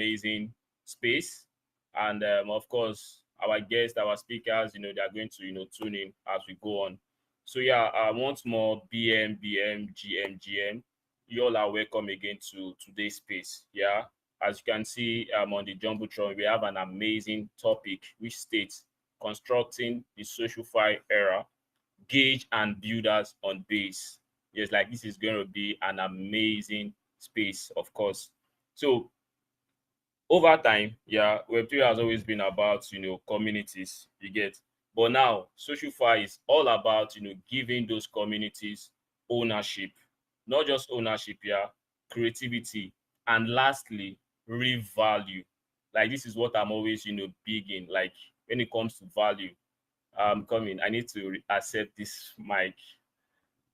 amazing space. And of course, our guests, our speakers, they are going to, tune in as we go on. So yeah, once more, BM, GM, you all are welcome again to today's space. Yeah, as you can see on the Jumbotron, we have an amazing topic which states constructing the SocialFi era, gauge and builders on base. Yes, like this is going to be an amazing space, of course. So over time, yeah, Web3 has always been about, communities, you get. But now, SocialFi is all about, giving those communities ownership, not just ownership, yeah, creativity, and lastly, real value. Like this is what I'm always, big in. Like when it comes to value, I'm coming. I need to accept this mic.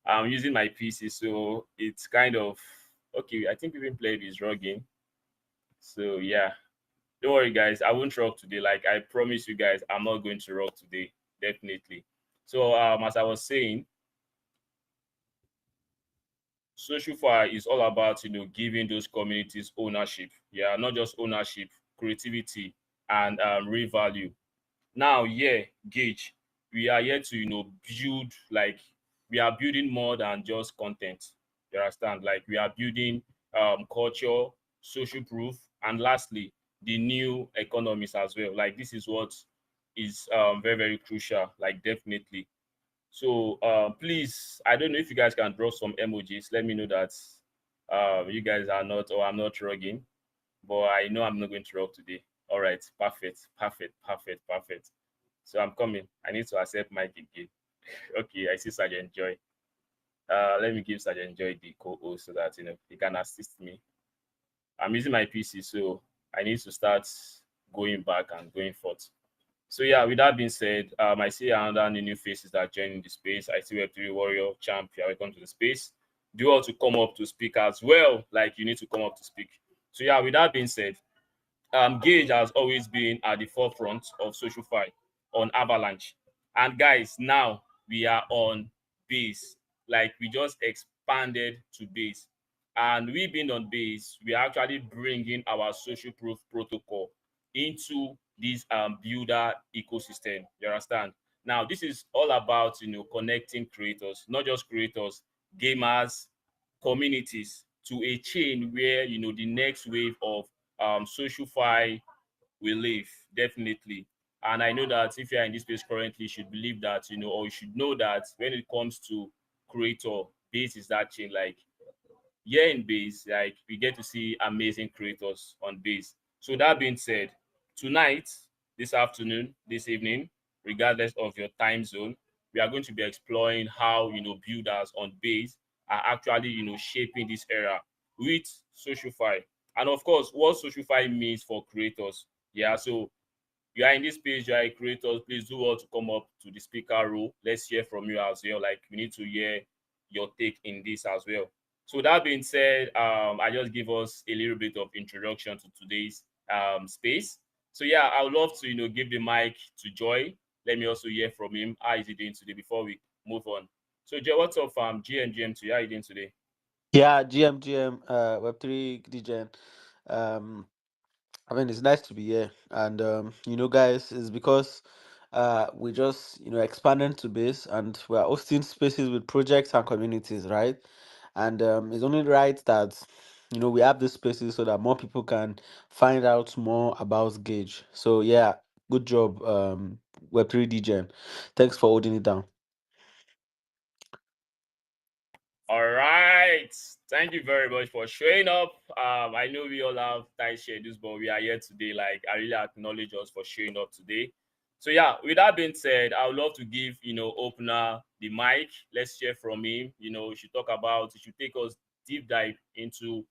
I'm using my PC, so it's kind of okay. I think we even played this game. So yeah, don't worry, guys. I won't rock today. Like I promise you guys, I'm not going to rock today. Definitely. So as I was saying, SocialFi is all about giving those communities ownership. Yeah, not just ownership, creativity, and real value. Now, yeah, Gage, we are here to build, like we are building more than just content. You understand? Like we are building culture, social proof, and lastly, the new economies as well. Like this is what is very, very crucial. Like definitely. So please, I don't know if you guys can draw some emojis. Let me know that you guys are not, or I'm not rugging, but I know I'm not going to rock today. All right, perfect, perfect, perfect, perfect. So I'm coming. I need to accept Mike again. Okay, I see Sergeant Joy. Let me give Sergeant Joy the co-host so that he can assist me. I'm using my PC, so I need to start going back and going forth. So yeah, with that being said, I see another new faces that are joining the space. I see Web3 Warrior Champ. You're welcome to the space. Do you want to come up to speak as well? Like you need to come up to speak. So yeah, with that being said, Gage has always been at the forefront of SocialFi on Avalanche. And guys, now we are on base. Like we just expanded to base. And we being on base, we are actually bringing our social proof protocol into this builder ecosystem. You understand? Now, this is all about connecting creators, not just creators, gamers, communities to a chain where the next wave of SocialFi will live definitely. And I know that if you're in this space currently, you should believe that or you should know that when it comes to creator, base is that chain. Like here in base, like we get to see amazing creators on base. So that being said, tonight, this afternoon, this evening, regardless of your time zone, we are going to be exploring how builders on base are actually shaping this era with SocialFi, and of course what SocialFi means for creators. Yeah, so you are in this page, you are a creator, please do well to come up to the speaker role. Let's hear from you as well. Like we need to hear your take in this as well. So that being said, I just give us a little bit of introduction to today's space. So yeah, I would love to give the mic to Joy. Let me also hear from him. How is he doing today before we move on? So Joy, what's up, GM2? How are you doing today? Yeah, GM, Web3 DGen. Um, I mean, it's nice to be here. And, guys, it's because we just, expanding to base and we're hosting spaces with projects and communities, right? And it's only right that, we have these spaces so that more people can find out more about Gauge. So, yeah, good job, Web3 DGen. Thanks for holding it down. All right. Thank you very much for showing up. I know we all have tight schedules, but we are here today. Like, I really acknowledge us for showing up today. So, yeah, with that being said, I would love to give, opener the mic. Let's hear from him. We should talk about, he should take us deep dive into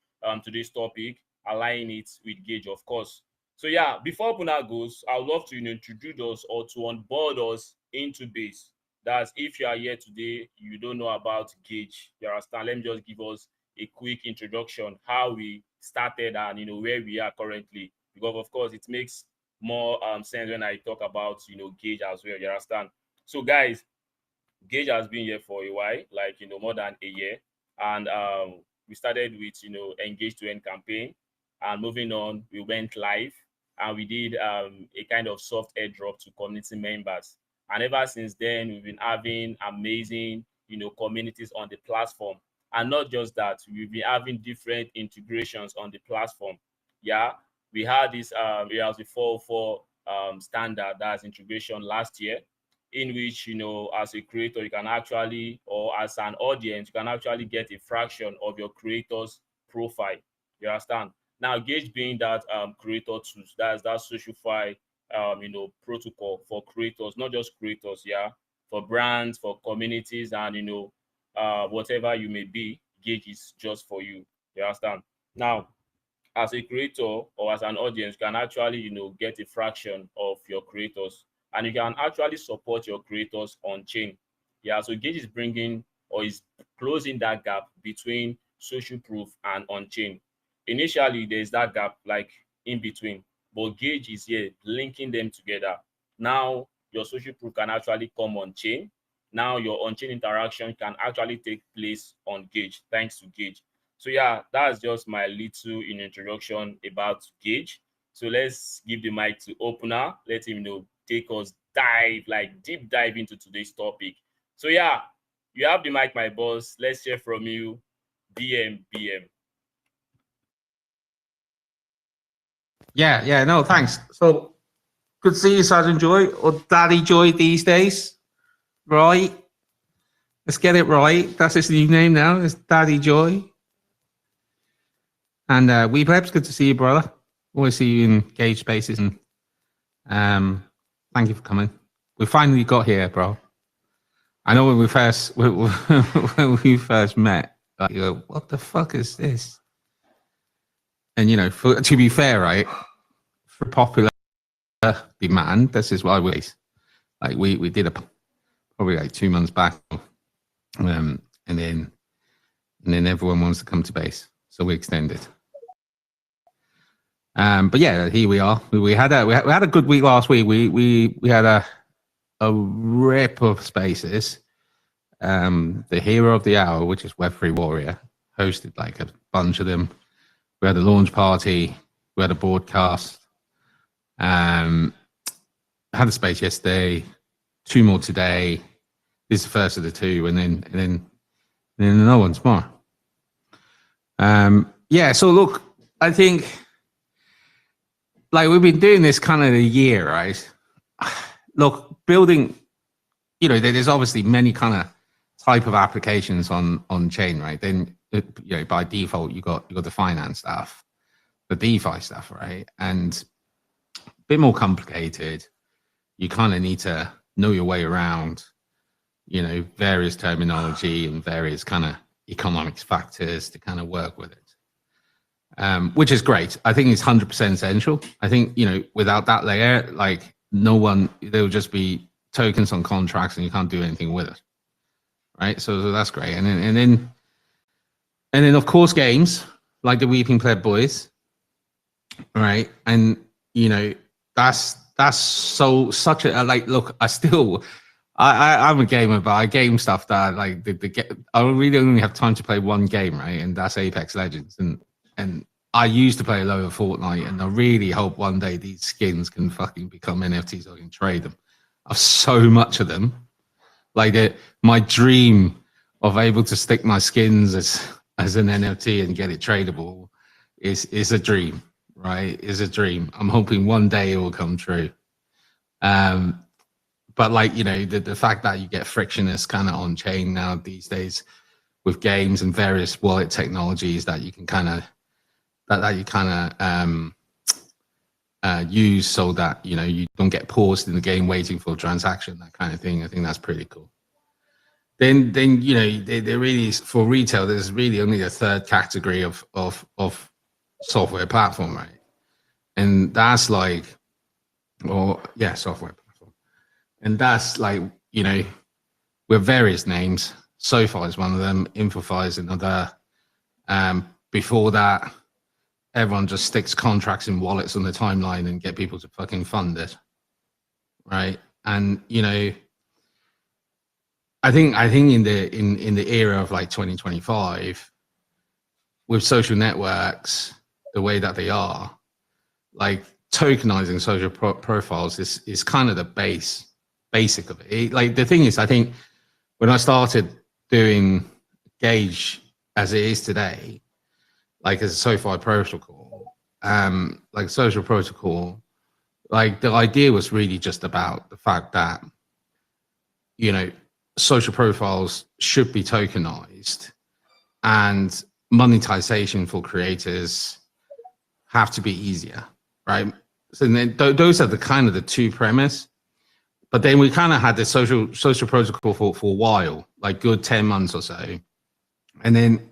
today's topic, align it with Gauge, of course. So, yeah, before opener goes, I would love to introduce us or to onboard us into base. That's if you are here today, you don't know about Gauge. You understand? Let me just give us a quick introduction, how we started and where we are currently. Because of course it makes more sense when I talk about Gauge as well. You understand? So guys, Gauge has been here for a while, like more than a year. And we started with engage to end campaign. And moving on, we went live and we did a kind of soft airdrop to community members. And ever since then, we've been having amazing, communities on the platform. And not just that, we've been having different integrations on the platform. Yeah, we had this we have the 404 standard, that's integration last year, in which, as a creator, you can actually, or as an audience, you can actually get a fraction of your creator's profile. You understand? Now, Gauge being that creator tools, that's that SocialFi protocol for creators, not just creators, yeah, for brands, for communities, and whatever you may be, Gauge is just for you. You understand? Now, as a creator or as an audience, you can actually get a fraction of your creators, and you can actually support your creators on chain. Yeah, so Gauge is bringing, or is closing that gap between social proof and on chain. Initially there's that gap, like, in between, but Gauge is here linking them together. Now your social proof can actually come on chain. Now your on chain interaction can actually take place on Gauge, thanks to Gauge. So yeah, that's just my little introduction about Gauge. So let's give the mic to Opener. Let him take us deep dive into today's topic. So yeah, you have the mic, my boss. Let's hear from you. BM. Yeah, no, thanks. So good to see you, Sergeant Joy, or Daddy Joy these days, right? Let's get it right. That's his new name now. It's Daddy Joy. And Weeplebs, good to see you, brother. Always see you in Gauge Spaces, and thank you for coming. We finally got here, bro. I know when we first met, like, you go, what the fuck is this? And to be fair, right, for popular demand, this is why we did probably like 2 months back, and then everyone wants to come to base, so we extended. But yeah, here we are. We had a good week last week. We had a rip of spaces. The hero of the hour, which is Web3 Warrior, hosted like a bunch of them. We had a launch party. We had a broadcast. I had a space yesterday. 2 more today. This is the first of the 2, and then another one tomorrow. Yeah. So look, I think, like, we've been doing this kind of a year, right? Look, building, there's obviously many kind of type of applications on chain, right? Then, by default, you got the finance stuff, the DeFi stuff, right? And a bit more complicated. You kind of need to know your way around, various terminology and various kind of economics factors to kind of work with it. Which is great. I think it's 100% essential. I think, without that layer, like, there'll just be tokens on contracts and you can't do anything with it. Right. So that's great. And then of course games like the Weeping Pleb Boys. Right. And that's such a, like, look, I'm a gamer, but I game stuff that, like, I really only have time to play one game, right? And that's Apex Legends. And I used to play a lot of Fortnite, and I really hope one day these skins can fucking become NFTs so I can trade them. I have so much of them. Like, my dream of able to stick my skins as an NFT and get it tradable is a dream, right? Is a dream. I'm hoping one day it will come true. But, like, the fact that you get frictionless kind of on chain now these days with games and various wallet technologies that you can kind of use so that you don't get paused in the game waiting for a transaction, that kind of thing. I think that's pretty cool. Then there really is, for retail, there's really only a third category of software platform, right? And that's like, software platform. And that's like, with various names. SoFi is one of them. InfoFi is another. Before that, everyone just sticks contracts in wallets on the timeline and get people to fucking fund it, right? And I think in the era of like 2025, with social networks, the way that they are, like tokenizing social profiles is kind of the basic of it. Like the thing is, I think when I started doing Gauge as it is today, like as a SocialFi protocol, like social protocol, like the idea was really just about the fact that, you know, social profiles should be tokenized and monetization for creators have to be easier, right? So then those are the kind of the two premise. But then we kind of had this social protocol for a while, like good 10 months or so. And then,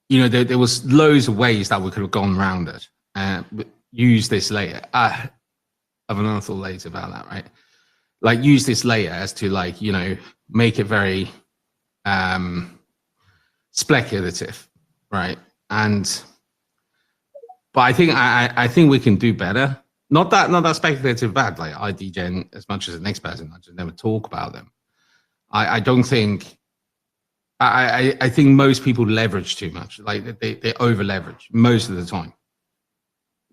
you know, there was loads of ways that we could have gone around it and use this layer. I have another thought later about that, right? Like use this layer as to like, you know, make it very speculative, right? But I think we can do better. Not that speculative bad. Like I degen as much as the next person. I just never talk about them. I don't think. I think most people leverage too much. Like they over leverage most of the time,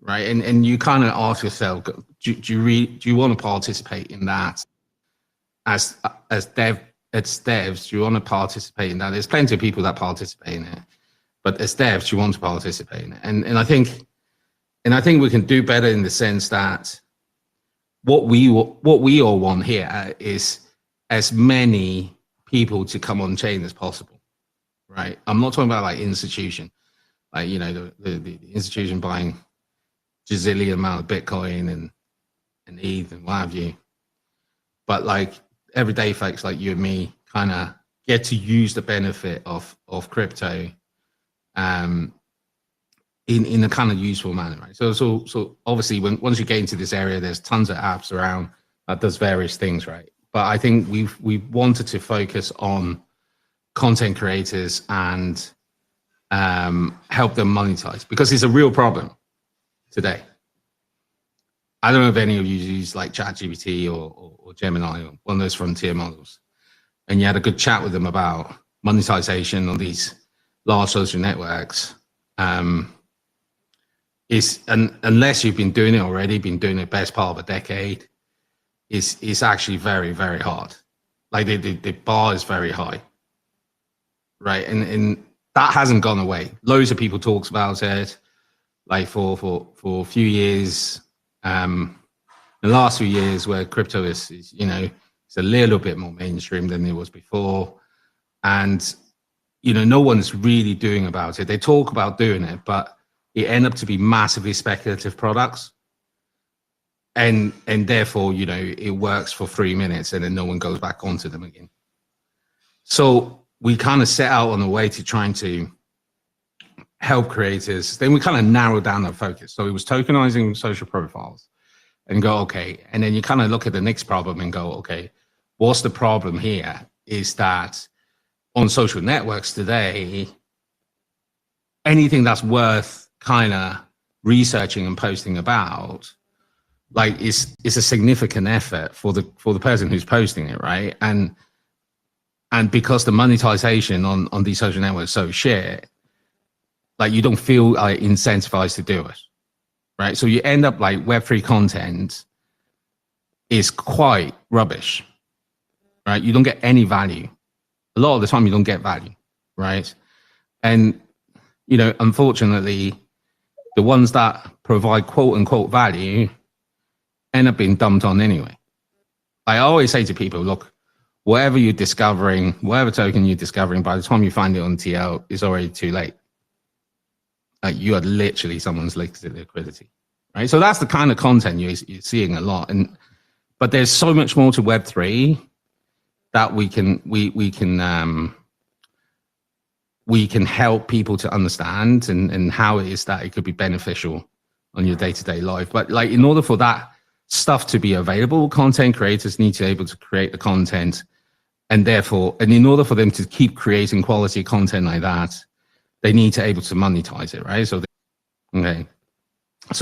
right? And you kind of ask yourself, do you want to participate in that as devs? Do you want to participate in that? There's plenty of people that participate in it, but as devs, you want to participate in it. And I think we can do better in the sense that what we all want here is as many people to come on chain as possible, right? I'm not talking about like institution, like, you know, the institution buying gazillion amount of Bitcoin and ETH and what have you. But like everyday folks like you and me kind of get to use the benefit of crypto in a kind of useful manner, right? So obviously once you get into this area, there's tons of apps around that does various things, right? But I think we wanted to focus on content creators and help them monetize, because it's a real problem today. I don't know if any of you use like ChatGPT or Gemini or one of those frontier models, and you had a good chat with them about monetization on these large social networks. Unless you've been doing it already, been doing it best part of a decade, is actually very, very hard. Like the bar is very high, right? And that hasn't gone away. Loads of people talks about it, like for a few years. The last few years, where crypto is you know, it's a little bit more mainstream than it was before, and you know, no one's really doing about it. They talk about doing it, but it end up to be massively speculative products. And therefore, you know, it works for 3 minutes and then no one goes back onto them again. So we kind of set out on a way to trying to help creators. Then we kind of narrowed down our focus. So it was tokenizing social profiles and go, okay. And then you kind of look at the next problem and go, okay, what's the problem here? Is that on social networks today, anything that's worth kind of researching and posting about, like is a significant effort for the person who's posting it, right? And because the monetization on these social networks is so shit, like you don't feel like incentivized to do it, right? So you end up like Web3 content is quite rubbish, right? You don't get any value. A lot of the time you don't get value, right? And you know, unfortunately, the ones that provide quote unquote value end up being dumped on anyway. I always say to people, look, whatever you're discovering, whatever token you're discovering, by the time you find it on TL, it's already too late. You are literally someone's liquidity, right? So that's the kind of content you're seeing a lot. But there's so much more to Web3 that we can help people to understand and how it is that it could be beneficial on your day-to-day life. But like, in order for that stuff to be available, content creators need to be able to create the content, and in order for them to keep creating quality content like that, they need to be able to monetize it, right? So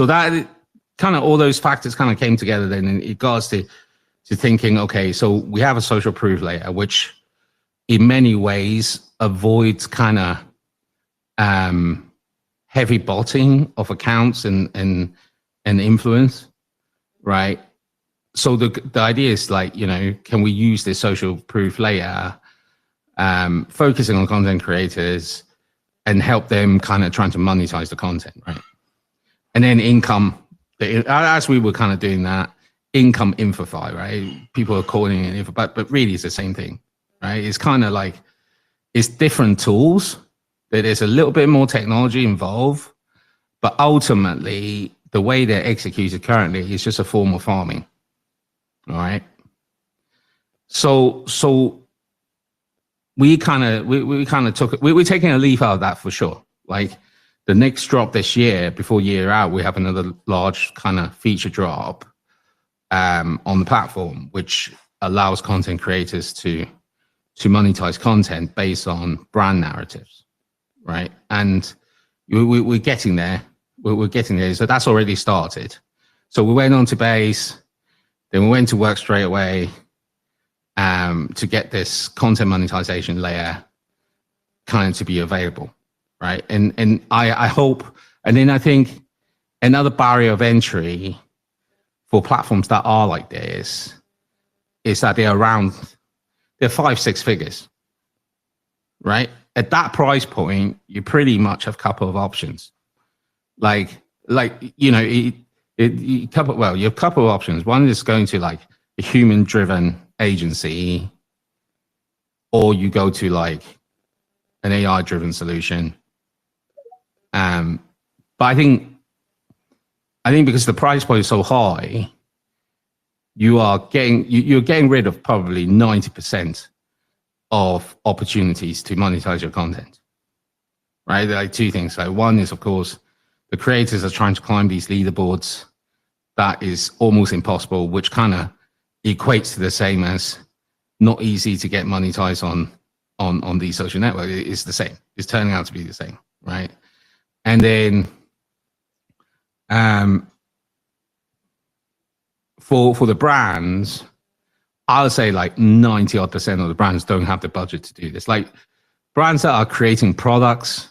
that kind of, all those factors kind of came together then, and it got us to thinking, okay, so we have a social proof layer, which in many ways avoids kind of heavy botting of accounts and influence, right? So the idea is like, you know, can we use this social proof layer, focusing on content creators and help them kind of trying to monetize the content, right? And then income, as we were kind of doing that, income infofy, right? People are calling it info, but really it's the same thing, right? It's kind of like, it's different tools. There's a little bit more technology involved, but ultimately the way they're executed currently is just a form of farming. All right. So we kind of took, we're taking a leaf out of that for sure. Like the next drop this year, before year out, we have another large kind of feature drop on the platform, which allows content creators to monetize content based on brand narratives, right? And we're getting there. We're getting there. So that's already started. So we went on to base, then we went to work straight away to get this content monetization layer kind of to be available, right? And I hope, and then I think another barrier of entry for platforms that are like this is that they're 5-6 figures, right? At that price point, you pretty much have a couple of options. Like you know, you have a couple of options. One is going to like a human-driven agency, or you go to like an AI-driven solution. But I think because the price point is so high, you're getting rid of probably 90% of opportunities to monetize your content, right? Like two things. Like one is, of course, the creators are trying to climb these leaderboards. That is almost impossible, which kind of equates to the same as not easy to get monetized on these social networks. It's the same. It's turning out to be the same, right? And then for the brands, I would say like 90% of the brands don't have the budget to do this. Like brands that are creating products,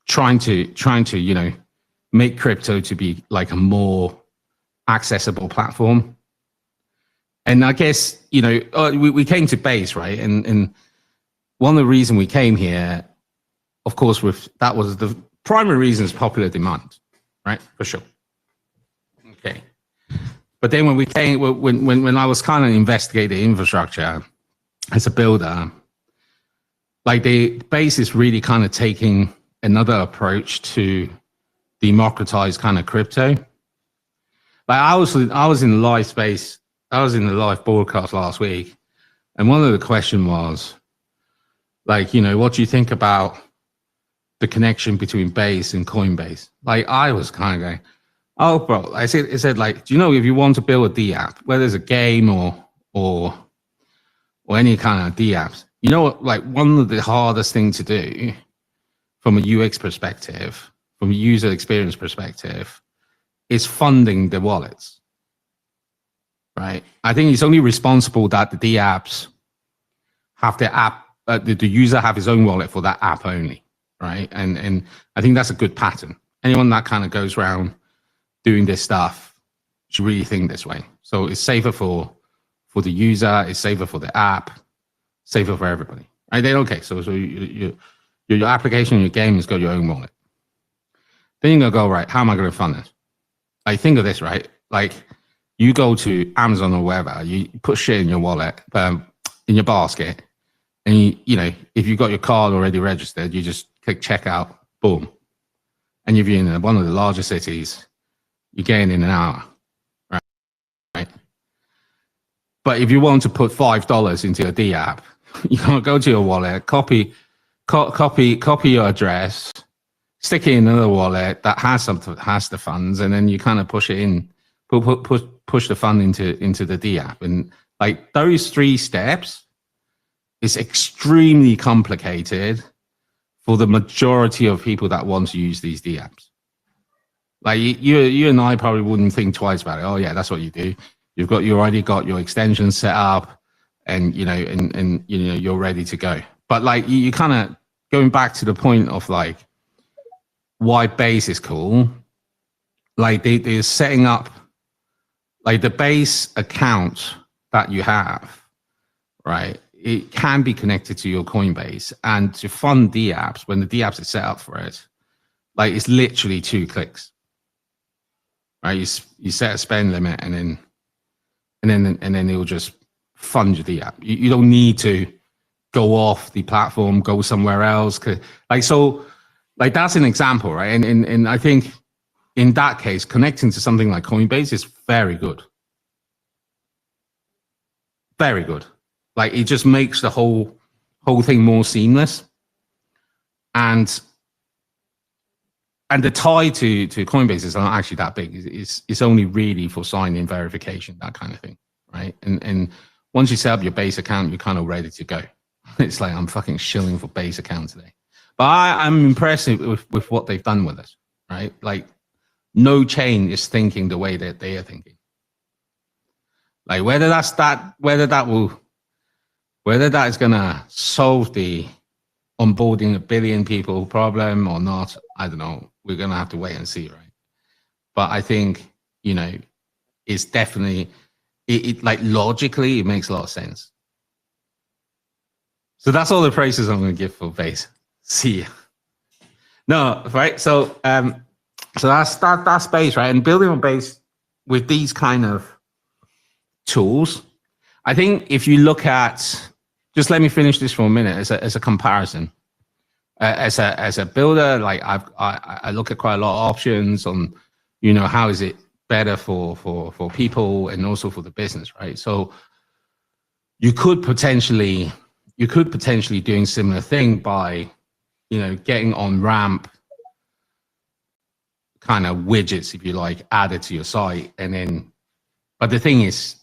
trying to you know, make crypto to be like a more accessible platform. And I guess, you know, we came to base, right? And one of the reasons we came here, of course, that was the primary reason is popular demand, right? For sure. Okay. But then when I was kind of investigating infrastructure as a builder, like the base is really kind of taking another approach to democratize kind of crypto. Like I was in the live space, I was in the live broadcast last week, and one of the questions was like, you know, what do you think about the connection between Base and Coinbase? Like I was kind of going, oh, bro, I said like, do you know if you want to build a D app, whether it's a game or any kind of D apps, you know, like one of the hardest things to do from a UX perspective, from a user experience perspective, is funding the wallets, right? I think it's only responsible that the D apps have the app, the user have his own wallet for that app only, right? And I think that's a good pattern. Anyone that kind of goes around doing this stuff should really think this way. So it's safer for the user, it's safer for the app, safer for everybody, right? Then okay, so your application, your game has got your own wallet. Then you're gonna go, right, how am I gonna fund this? Like think of this, right? Like you go to Amazon or wherever, you put shit in your wallet, in your basket, and you know, if you've got your card already registered, you just click checkout, boom. And if you're in one of the larger cities, you're getting in an hour, right? But if you want to put $5 into your D app, you can't go to your wallet, copy your address, stick it in another wallet that has the funds, and then you kind of push it in, push the fund into the D app. And like those 3 steps is extremely complicated for the majority of people that want to use these D apps. Like you and I probably wouldn't think twice about it. Oh yeah, that's what you do. You already got your extension set up, and you know, and you know, you're ready to go. But like you kind of going back to the point of like, why Base is cool. Like they're setting up like the Base account that you have, right? It can be connected to your Coinbase, and to fund the apps when the apps is set up for it, like it's literally 2 clicks, right? You set a spend limit, and then it'll just fund the app. You don't need to go off the platform, go somewhere else. Like so, like that's an example, right? And I think in that case, connecting to something like Coinbase is very good. Very good. Like it just makes the whole thing more seamless. And the tie to Coinbase is not actually that big. It's only really for sign-in verification, that kind of thing, right? And once you set up your Base account, you're kind of ready to go. It's like I'm fucking shilling for Base account today. But I'm impressed with what they've done with it, right? Like no chain is thinking the way that they are thinking. Like whether that is gonna solve the onboarding a billion people problem or not, I don't know. We're gonna have to wait and see, right? But I think, you know, it's definitely it like logically it makes a lot of sense. So that's all the praises I'm gonna give for Base. See ya. No, right? So so that's Base, right? And building on Base with these kind of tools, I think if you look at, just let me finish this for a minute as a comparison. As a builder, like I look at quite a lot of options on, you know, how is it better for people and also for the business, right? So you could potentially doing similar thing by, you know, getting on ramp kind of widgets, if you like, added to your site, and then, but the thing is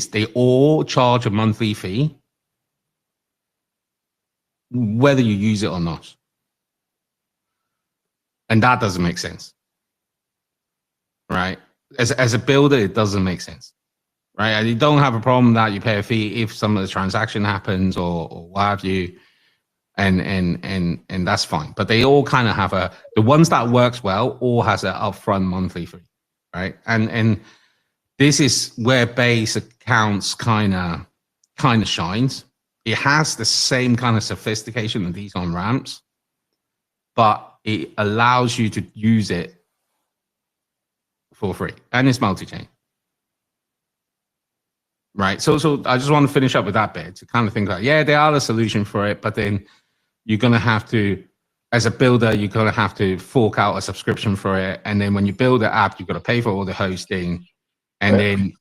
they all charge a monthly fee, whether you use it or not. And that doesn't make sense, right? As a builder, it doesn't make sense, right? And you don't have a problem that you pay a fee if some of the transaction happens or what have you, and that's fine. But they all kind of have the ones that works well all has an upfront monthly fee, right? And this is where Base accounts kind of shines. It has the same kind of sophistication of these on ramps, but it allows you to use it for free, and it's multi-chain, right? So I just want to finish up with that bit to kind of think like, yeah, they are the solution for it, but then you're gonna have to, as a builder, you're gonna have to fork out a subscription for it, and then when you build the app, you've got to pay for all the hosting, and then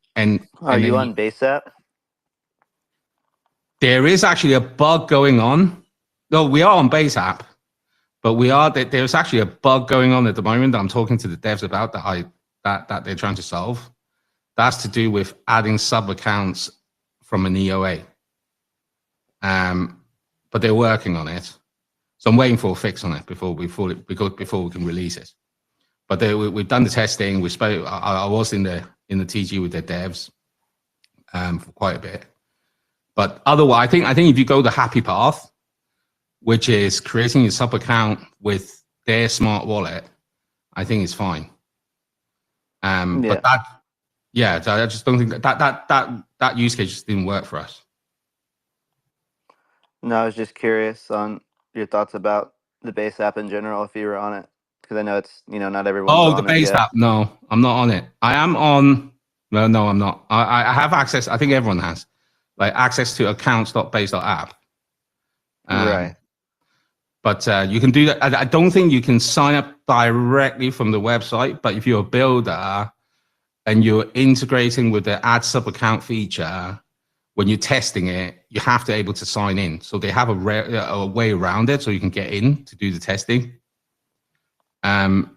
Are you on Base app? There is actually a bug going on. No, we are on Base app. But there's actually a bug going on at the moment that I'm talking to the devs about that they're trying to solve. That's to do with adding sub accounts from an EOA. But they're working on it. So I'm waiting for a fix on it before we can release it. But we've done the testing. I was in the TG with the devs for quite a bit. But otherwise, I think if you go the happy path, which is creating a sub account with their smart wallet, I think it's fine. But I just don't think that use case just didn't work for us. No, I was just curious on your thoughts about the Base app in general, if you were on it, because I know it's, you know, not everyone's on it. Oh, the Base app? No, I'm not on it. I am on. No, I'm not. I have access. I think everyone has, like, access to accounts.base.app. Right. But you can do that. I don't think you can sign up directly from the website. But if you're a builder and you're integrating with the add sub account feature, when you're testing it, you have to be able to sign in. So they have a way around it so you can get in to do the testing. But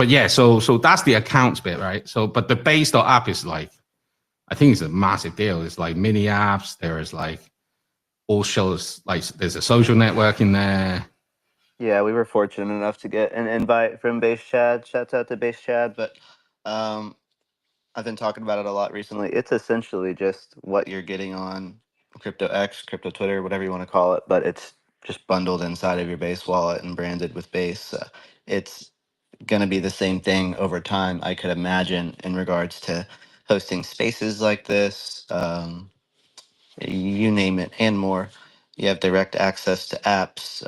yeah, so that's the accounts bit, right? So, but the base.app is like, I think it's a massive deal. It's like mini apps. There is like all shows, like there's a social network in there. Yeah, we were fortunate enough to get an invite from Base Chad. Shouts out to Base Chad. But I've been talking about it a lot recently. It's essentially just what you're getting on Crypto X, Crypto Twitter, whatever you want to call it. But it's just bundled inside of your Base wallet and branded with Base. It's going to be the same thing over time, I could imagine, in regards to hosting spaces like this, you name it, and more. You have direct access to apps.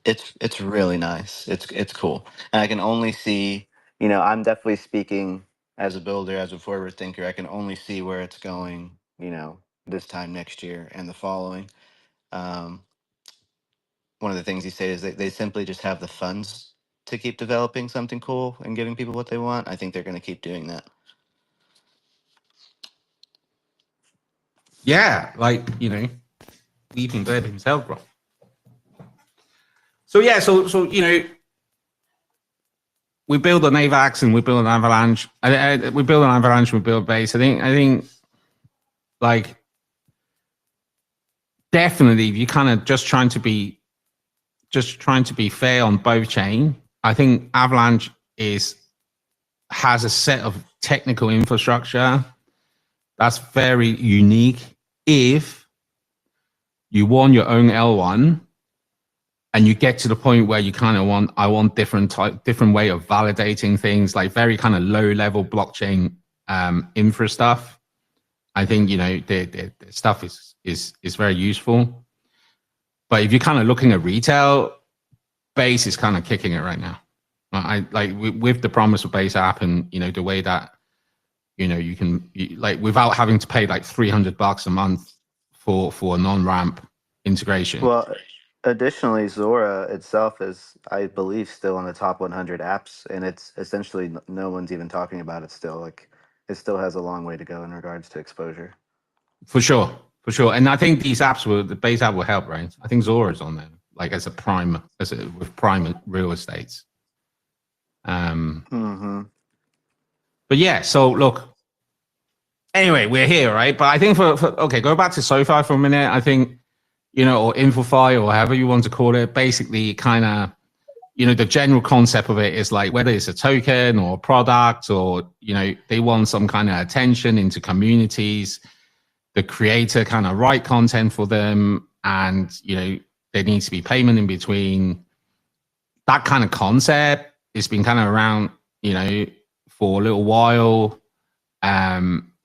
It's really nice. It's cool, and I can only see. I'm definitely speaking as a builder, as a forward thinker. I can only see where it's going. This time next year and the following. Um, One of the things you say is they simply just have the funds to keep developing something cool and giving people what they want. I think they're going to keep doing that. Yeah, like, Leaping Bird himself, bro. So yeah, so we build an AVAX and we build an Avalanche. We build an Avalanche, we build Base. I think like definitely if you kind of just trying to be fair on both chain, I think Avalanche has a set of technical infrastructure that's very unique. If you want your own L1 and you get to the point where you kind of want different way of validating things, like very kind of low level blockchain infra stuff, I think the stuff is very useful. But if you're kind of looking at retail, Base is kind of kicking it right now. I like with the promise of Base app and the way that you can like without having to pay like $300 a month for a non-ramp integration. Well, additionally, Zora itself is, I believe, still in the top 100 apps, and it's essentially no one's even talking about it still. Like, it still has a long way to go in regards to exposure. For sure. And I think these apps the Base app will help, right? I think Zora's on there, like as a with prime real estates. But yeah, so look. Anyway, we're here, right? But I think okay, go back to SoFi for a minute. I think or InfoFi or however you want to call it. Basically, kind of the general concept of it is like whether it's a token or a product or they want some kind of attention into communities. The creator kind of write content for them, and there needs to be payment in between. That kind of concept has been kind of around for a little while.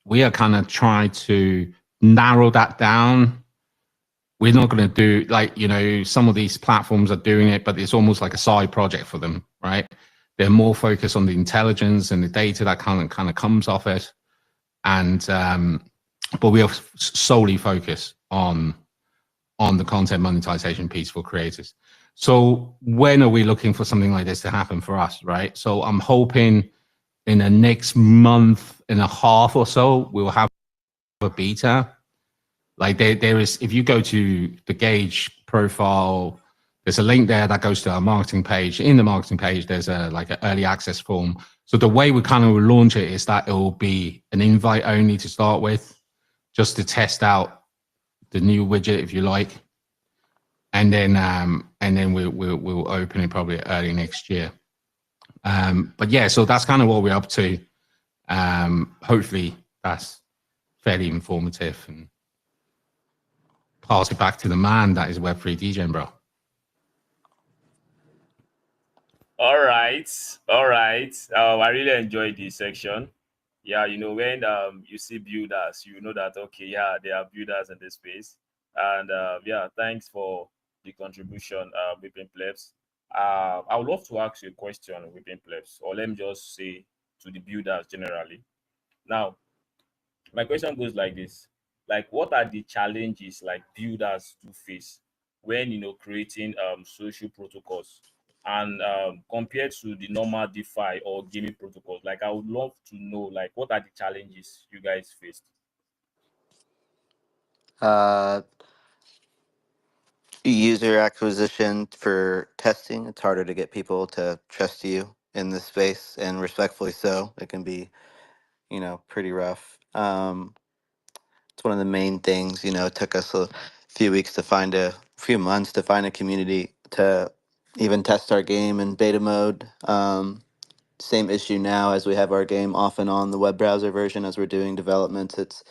We are kind of trying to narrow that down. We're not going to do like some of these platforms are doing it, but it's almost like a side project for them, right? They're more focused on the intelligence and the data that kind of comes off it, and but we are solely focused on the content monetization piece for creators. So when are we looking for something like this to happen for us, right? So I'm hoping in the next month and a half or so, we'll have a beta. Like there is, if you go to the Gauge profile, there's a link there that goes to our marketing page. In the marketing page, there's like an early access form. So the way we kind of launch it is that it will be an invite only to start with, just to test out the new widget, if you like, and then we'll open it probably early next year. But yeah, so that's kind of what we're up to. Hopefully that's fairly informative, and pass it back to the man that is Web3 DJ, bro. All right. I really enjoyed this section. Yeah, when you see builders, you know that okay, yeah, there are builders in this space. And yeah, thanks for the contribution, Whipping Plebs. I would love to ask you a question, Whipping Plebs, or let me just say to the builders generally. Now, my question goes like this: like, what are the challenges like builders do face when creating social protocols, and compared to the normal DeFi or gaming protocols? Like, I would love to know, like, what are the challenges you guys faced? Uh, User acquisition for testing. It's harder to get people to trust you in this space, and respectfully so. It can be, pretty rough. It's one of the main things. It took us a few months to find a community to even test our game in beta mode. Same issue now as we have our game off and on the web browser version as we're doing developments. It's,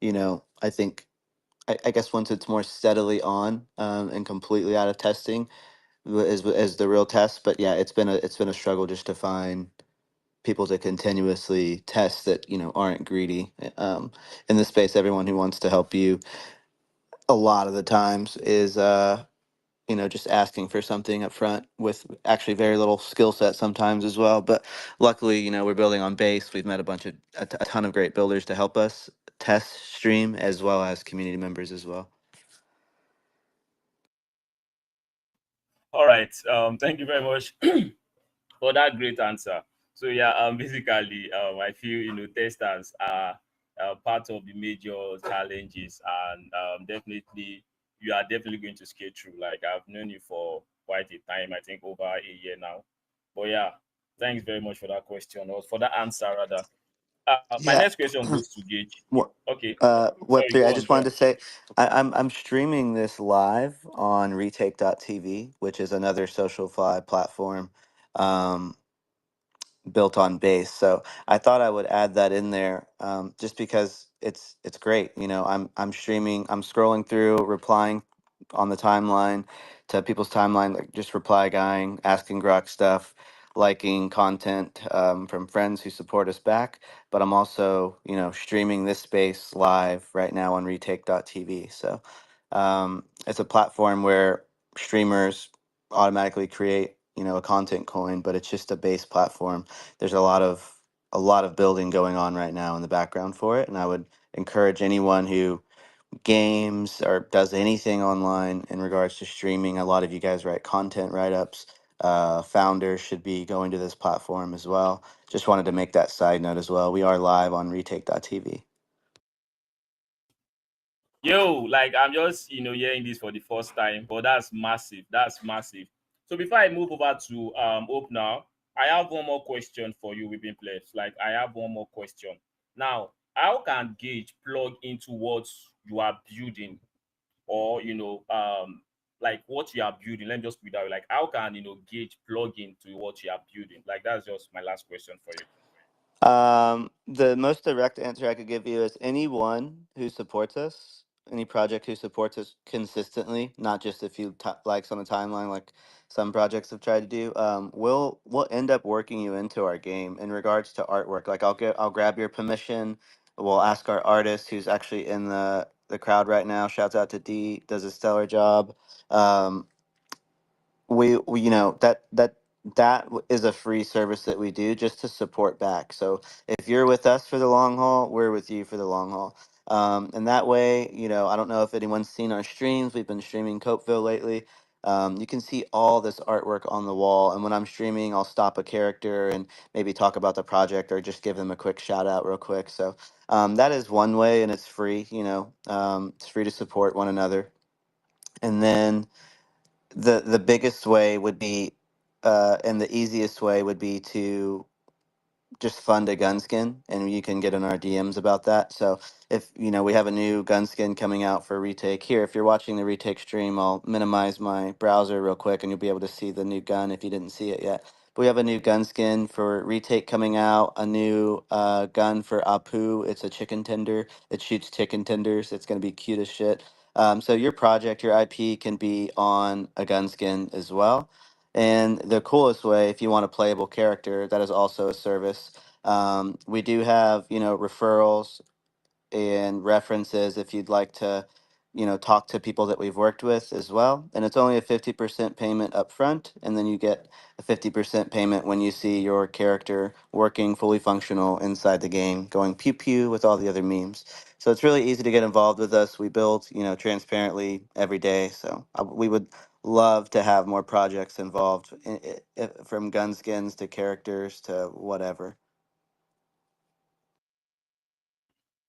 I think I guess once it's more steadily on and completely out of testing is the real test. But yeah, it's been a struggle just to find people to continuously test that aren't greedy. In this space, everyone who wants to help you a lot of the times is just asking for something up front with actually very little skill set sometimes as well. But luckily, we're building on base. We've met a ton of great builders to help us test stream as well as community members as well. All right. Thank you very much for that great answer. So yeah, basically, I feel testers are part of the major challenges, and definitely you are definitely going to skate through. Like I've known you for quite a time, I think over a year now. But yeah, thanks very much for that question or for that answer rather. My Yeah. next question goes to Gage. What Okay, sorry, Web3, I go on, just go wanted on. to say I'm streaming this live on retake.tv, which is another SocialFi platform. Um, built on base. So I thought I would add that in there, just because it's great. I'm streaming, I'm scrolling through, replying on the timeline to people's timeline, like just reply guying, asking Grok stuff, liking content from friends who support us back. But I'm also streaming this space live right now on retake.tv. So it's a platform where streamers automatically create a content coin, but it's just a base platform. There's a lot of building going on right now in the background for it, and I would encourage anyone who games or does anything online in regards to streaming. A lot of you guys write content write-ups. Founders should be going to this platform as well. Just wanted to make that side note as well. We are live on retake.tv. Yo, like I'm just hearing this for the first time, but that's massive. That's massive. So before I move over to Hope now, I have one more question for you, Weeping Players. Like I have one more question. Now, how can Gage plug into what you are building, or like what you are building? Let me just put it that way. Like how can Gage plug into what you are building? Like that's just my last question for you. The most direct answer I could give you is anyone who supports us, any project who supports us consistently, not just a few likes on the timeline like some projects have tried to do. We'll end up working you into our game in regards to artwork. Like I'll grab your permission. We'll ask our artist who's actually in the crowd right now. Shouts out to D, does a stellar job. Um, we is a free service that we do just to support back. So if you're with us for the long haul, we're with you for the long haul. And that way, I don't know if anyone's seen our streams. We've been streaming Copeville lately. You can see all this artwork on the wall, and when I'm streaming, I'll stop a character and maybe talk about the project or just give them a quick shout out real quick. So that is one way, and it's free. It's free to support one another. And then the biggest way would be and the easiest way would be to just fund a gun skin, and you can get in our DMs about that. So if we have a new gun skin coming out for retake here, if you're watching the retake stream, I'll minimize my browser real quick and you'll be able to see the new gun if you didn't see it yet. But we have a new gun skin for retake coming out, a new gun for Apu. It's a chicken tender. It shoots chicken tenders. It's going to be cute as shit. So your project, your IP can be on a gun skin as well. And the coolest way, if you want a playable character, that is also a service. We do have, referrals and references if you'd like to, talk to people that we've worked with as well. And it's only a 50% payment up front, and then you get a 50% payment when you see your character working fully functional inside the game, going pew pew with all the other memes. So it's really easy to get involved with us. We build, transparently every day. So we would love to have more projects involved, from gun skins to characters to whatever.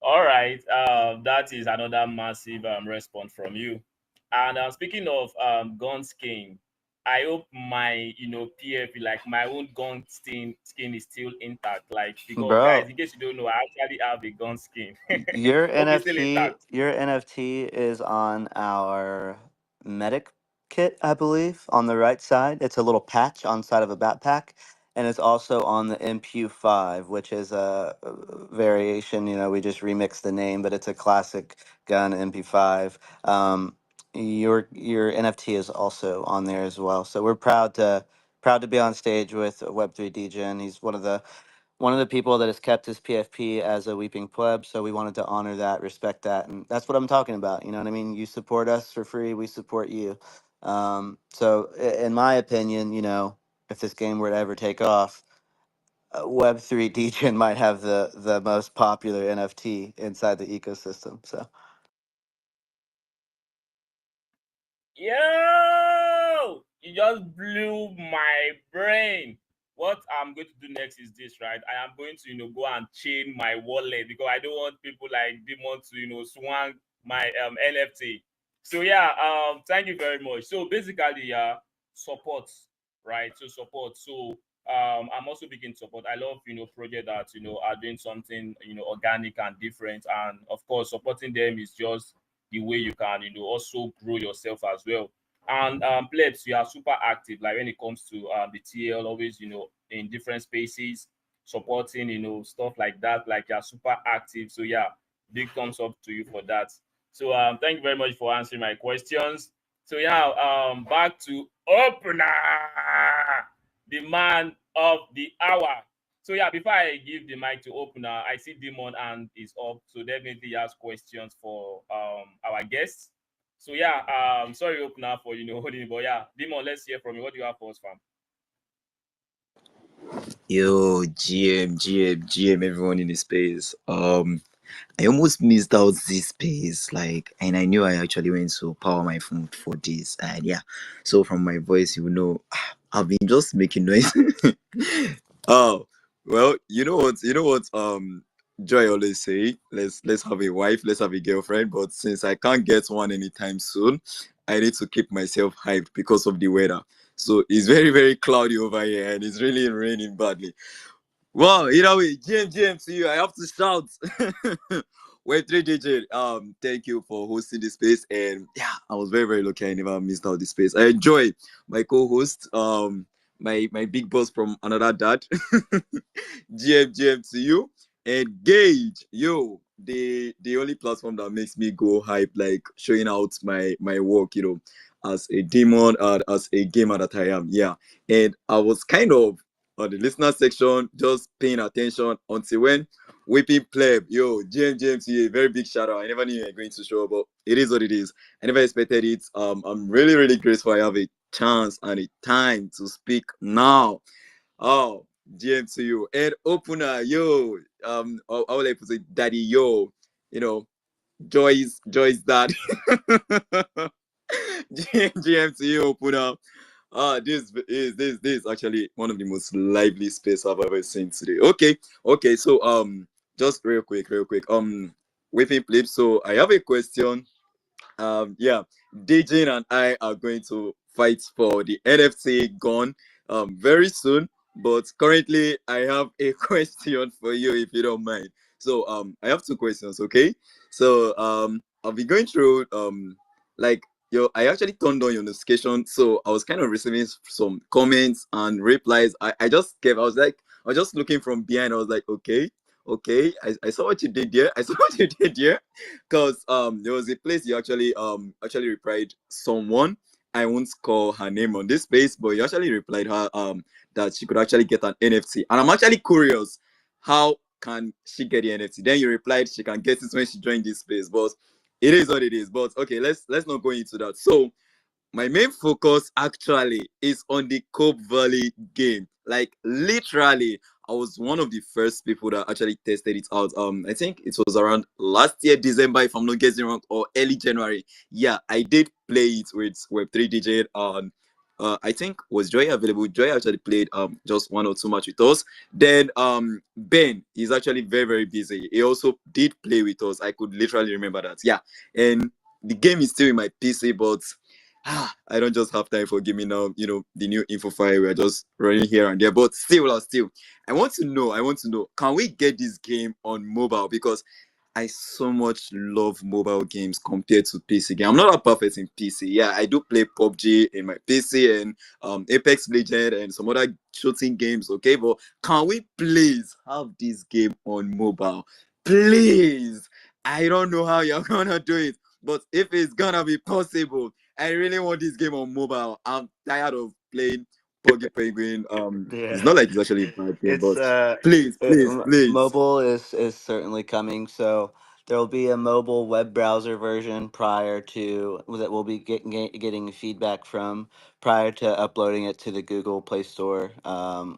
All right, that is another massive response from you. And speaking of gun skin, I hope my PF, like my own gun skin is still intact. Like because guys, Bro, in case you don't know, I actually have a gun skin. Your Hope it's still NFT, intact. your NFT is on our medic kit, I believe, on the right side. It's a little patch on side of a backpack. and it's also on the MPU-5, which is a variation. We just remixed the name, but it's a classic gun MP5. Your NFT is also on there as well. So we're proud to be on stage with Web3 DJ. He's one of the people that has kept his PFP as a weeping pleb. So we wanted to honor that, respect that, and that's what I'm talking about. You know what I mean? You support us for free, we support you. In my opinion, if this game were to ever take off, Web3 Degen might have the most popular NFT inside the ecosystem. So Yo, you just blew my brain. What I'm going to do next is this, right? I am going to, go and chain my wallet because I don't want people like Demon to, swang my NFT. So yeah, thank you very much. So basically, yeah, support, right? So support. So I'm also big in support. I love, project that, are doing something, organic and different. And of course, supporting them is just the way you can, also grow yourself as well. And plebs, you are super active. Like when it comes to the TL, always, in different spaces, supporting, stuff like that. Like you're super active. So yeah, big thumbs up to you for that. So thank you very much for answering my questions. So yeah, back to opener, the man of the hour. So yeah, before I give the mic to opener, I see Demon and is up. So definitely he has questions for our guests. So yeah, sorry opener for holding, but yeah, Demon, let's hear from you. What do you have for us, fam? Yo, GM, everyone in the space. I almost missed out this space, like, and I knew I actually went to power my phone for this, and yeah. So from my voice, I've been just making noise. Oh, well, you know what? Joy always say, let's have a wife, let's have a girlfriend. But since I can't get one anytime soon, I need to keep myself hyped because of the weather. So it's very, very cloudy over here, and it's really raining badly. Well, GM to you. I have to shout. Web3 DJ, thank you for hosting this space. And yeah, I was very, very lucky I never missed out this space. I enjoy my co-host, my big boss from another dad. GM to you. And Gage, the only platform that makes me go hype, like showing out my work, as a demon and as a gamer that I am. Yeah. And I was kind of on the listener section, just paying attention until when Whipping Pleb, James, a very big shout out. I never knew you were going to show up, but it is what it is. I never expected it. I'm really, really grateful I have a chance and a time to speak now. Oh, GM to you. And opener, I would like to say daddy, Joy's dad. GM to you, opener. This is actually one of the most lively space I've ever seen today. Okay. So just real quick. Waiting, please. So I have a question. Yeah, DJ and I are going to fight for the NFT gun very soon. But currently, I have a question for you, if you don't mind. So I have two questions. Okay. So I'll be going through like I actually turned on your notification, so I was kind of receiving some comments and replies. I was just looking from behind. I was like, okay, I saw what you did there. I saw what you did there, because there was a place you actually replied someone. I won't call her name on this space, but you actually replied her that she could actually get an NFT, and I'm actually curious, how can she get the NFT? Then you replied she can get it when she joined this space, but it is what it is. But okay, let's not go into that. So my main focus actually is on the Cope Valley game. Like literally, I was one of the first people that actually tested it out. I think it was around last year December, if I'm not getting wrong, or early January. Yeah, I did play it with Web3 DJ. I think was Joy available. Joy actually played just one or two match with us. Then Ben is actually very, very busy. He also did play with us. I could literally remember that. Yeah, and the game is still in my PC, but I don't just have time for gaming now. The new info file, we're just running here and there. But still, I want to know, can we get this game on mobile? Because I so much love mobile games compared to PC game. I'm not that perfect in PC. Yeah, I do play PUBG in my PC and Apex Legend and some other shooting games. Okay, but can we please have this game on mobile? Please. I don't know how you're gonna do it, but if it's gonna be possible, I really want this game on mobile. I'm tired of playing Puggy Penguin. It's Yeah. not like it's actually a bad game, It's but please, please, please. mobile is certainly coming. So there will be a mobile web browser version prior to that we'll be getting feedback from prior to uploading it to the Google Play Store,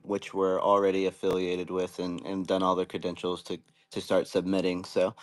which we're already affiliated with and done all the credentials to start submitting. So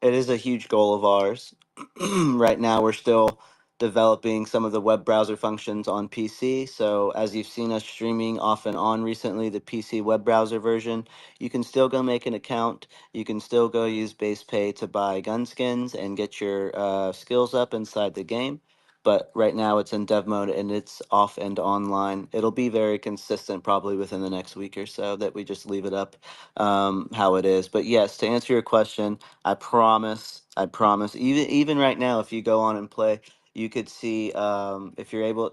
it is a huge goal of ours. Right now, we're still developing some of the web browser functions on PC. So, as you've seen us streaming off and on recently, the PC web browser version, you can still go make an account. You can still go use base pay to buy gun skins and get your skills up inside the game. But right now it's in dev mode and it's off and online. It'll be very consistent probably within the next week or so that we just leave it up how it is. But yes, to answer your question, I promise. Even right now, if you go on and play, you could see if you're able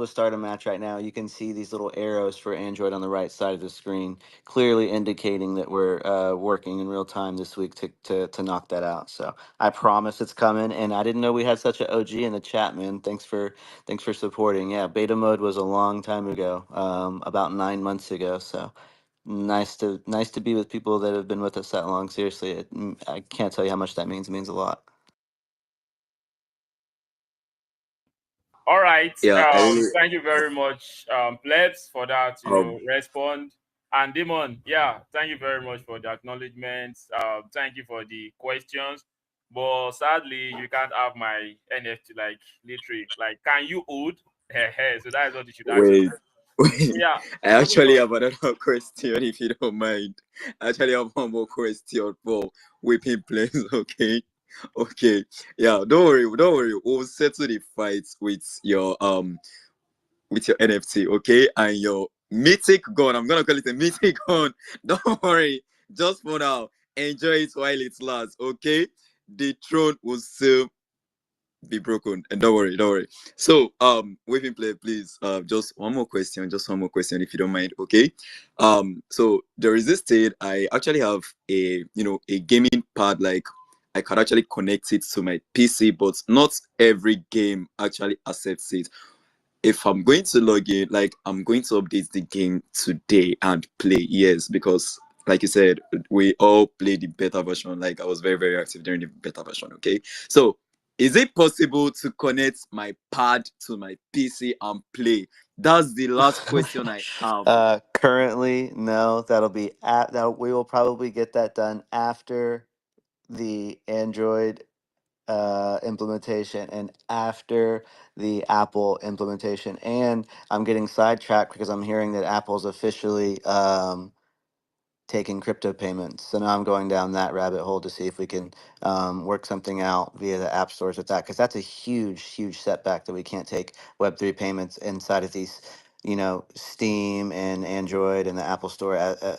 to start a match right now, you can see these little arrows for Android on the right side of the screen, clearly indicating that we're working in real time this week to knock that out. So I promise it's coming. And I didn't know we had such an OG in the chat, man. Thanks for supporting. Yeah, beta mode was a long time ago, about 9 months ago. So nice to be with people that have been with us that long. Seriously, I can't tell you how much that means. It means a lot. All right. Yeah, I really. Thank you very much, Plebs, for that, Um, respond. And Demon, yeah, thank you very much for the acknowledgements. Thank you for the questions. But sadly, you can't have my NFT, like, literally. Like, can you hold? So that is what you should ask Wait, yourself. So wait. yeah, I moving actually on. have another question, if you don't mind. I actually have one more question for whipping players. Okay, okay. Yeah, don't worry, don't worry. We'll settle the fight with your NFT, okay, and your mythic gun. I'm gonna call it a mythic gun. Don't worry. Just for now, enjoy it while it lasts. Okay, the throne will still be broken, and don't worry, don't worry. So waving play, please, just one more question, if you don't mind. Okay, so there is this state. I actually have a gaming pad, like I can actually connect it to my PC, but not every game actually accepts it. If I'm going to log in, like I'm going to update the game today and play, yes, because like you said, we all play the beta version. Like I was very, very active during the beta version. Okay. So is it possible to connect my pad to my PC and play? That's the last question I have. Currently, no. That'll be at that. We will probably get that done after the Android implementation and after the Apple implementation. And I'm getting sidetracked because I'm hearing that Apple's officially taking crypto payments. So now I'm going down that rabbit hole to see if we can work something out via the app stores with that, because that's a huge setback that we can't take Web3 payments inside of these, Steam and Android and the Apple Store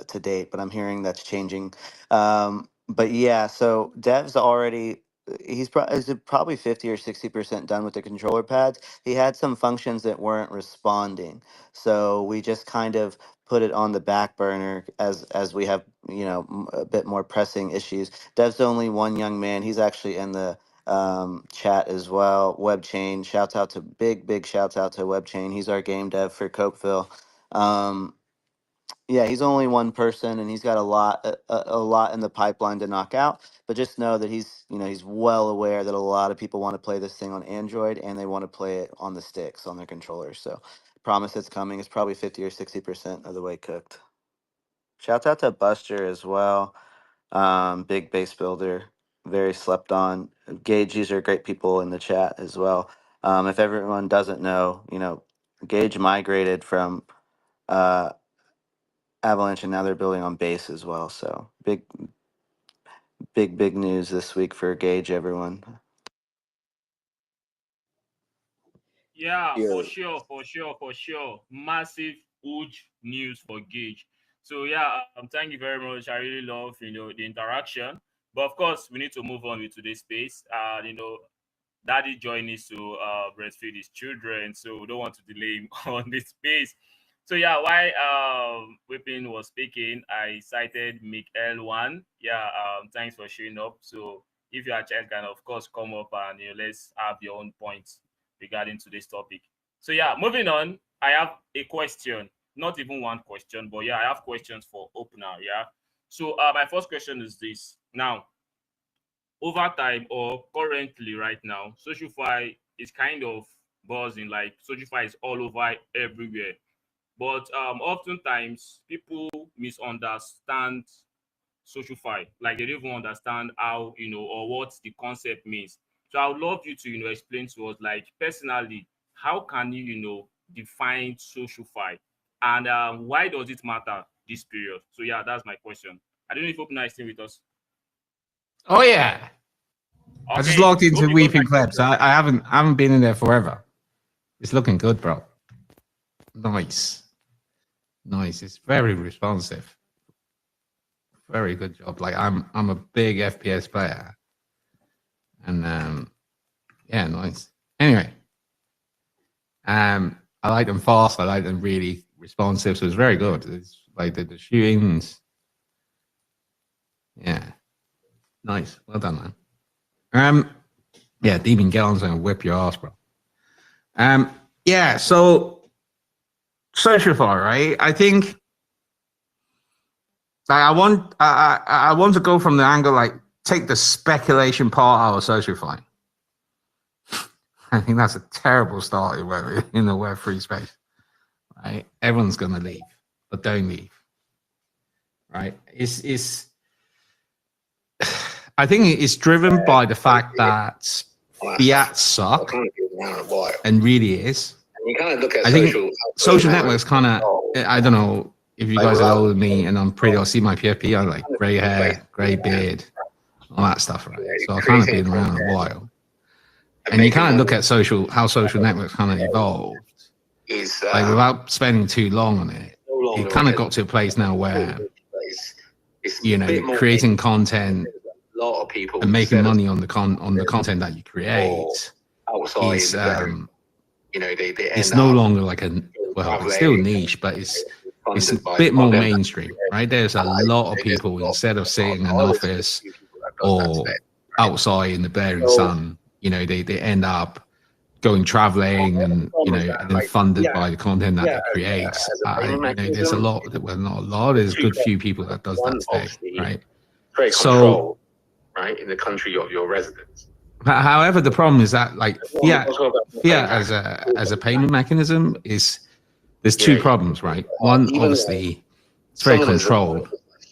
to date. But I'm hearing that's changing. But yeah, so Dev's already. Is it probably 50 or 60% done with the controller pads. He had some functions that weren't responding. So we just kind of put it on the back burner as we have a bit more pressing issues. Dev's only one young man. He's actually in the chat as well. WebChain. Shouts out to big shouts out to WebChain. He's our game dev for Copeville. Um, yeah, he's only one person, and he's got a lot in the pipeline to knock out. But just know that he's well aware that a lot of people want to play this thing on Android, and they want to play it on the sticks on their controllers. So, promise it's coming. It's probably 50 or 60% of the way cooked. Shouts out to Buster as well. Big base builder, very slept on. Gage, these are great people in the chat as well. If everyone doesn't know, Gage migrated from. Uh, Avalanche, and now they're building on base as well. So big news this week for Gage, everyone. Yeah, Yeah. for sure, for sure, for sure. Massive, huge news for Gage. So yeah, thank you very much. I really love the interaction. But of course, we need to move on with today's space. Daddy Joy needs to breastfeed his children, so we don't want to delay him on this space. So yeah, while Whipping was speaking, I cited Mick L1. Yeah, thanks for showing up. So if you are a child, can of course come up and let's have your own points regarding today's topic. So yeah, moving on. I have a question, not even one question, but yeah, I have questions for opener. Yeah. So my first question is this. Now, over time or currently right now, SocialFi is kind of buzzing. Like SocialFi is all over everywhere. But oftentimes people misunderstand SocialFi. Like they don't even understand how, or what the concept means. So I would love you to, explain to us, like personally, how can you, define SocialFi, and why does it matter this period? So yeah, that's my question. I don't know if Open is still with us. Oh yeah. I just Okay, logged hope into you got Weeping my Plebs. question. I haven't been in there forever. It's looking good, bro. Nice. It's very responsive. Very good job. Like I'm a big FPS player. And yeah, nice. Anyway. I like them fast, I like them really responsive, so it's very good. It's like the shootings. Yeah. Nice. Well done, man. Yeah, Demon Gallon's gonna whip your ass, bro. Yeah, so SocialFi, right? I think I want to go from the angle like take the speculation part out of SocialFi. I think that's a terrible start in the Web3 space, right? Everyone's gonna leave, but don't leave, right? I think it's driven by the fact that fiat suck, and really is. I think social networks kind of, I don't know if you guys are older than me, and I'm pretty, I'll see my PFP, I like gray hair, gray beard, all that stuff, right? So I've kind of been around a while. And you kind of look at how social networks kind of evolved, like without spending too long on it, it kind of got to a place now where, creating content and making money on the content that you create is it's no longer like it's still niche, but it's a bit more mainstream, right? There's a lot of people, instead of sitting in an office or outside in the blaring sun, they end up going traveling and and then funded by the content that they create. There's a lot, well, not a lot, there's a good few people that does that today, right? So right in the country of your residence. However, the problem is that like fiat as a payment mechanism there's two problems, right? One, obviously, it's very controlled,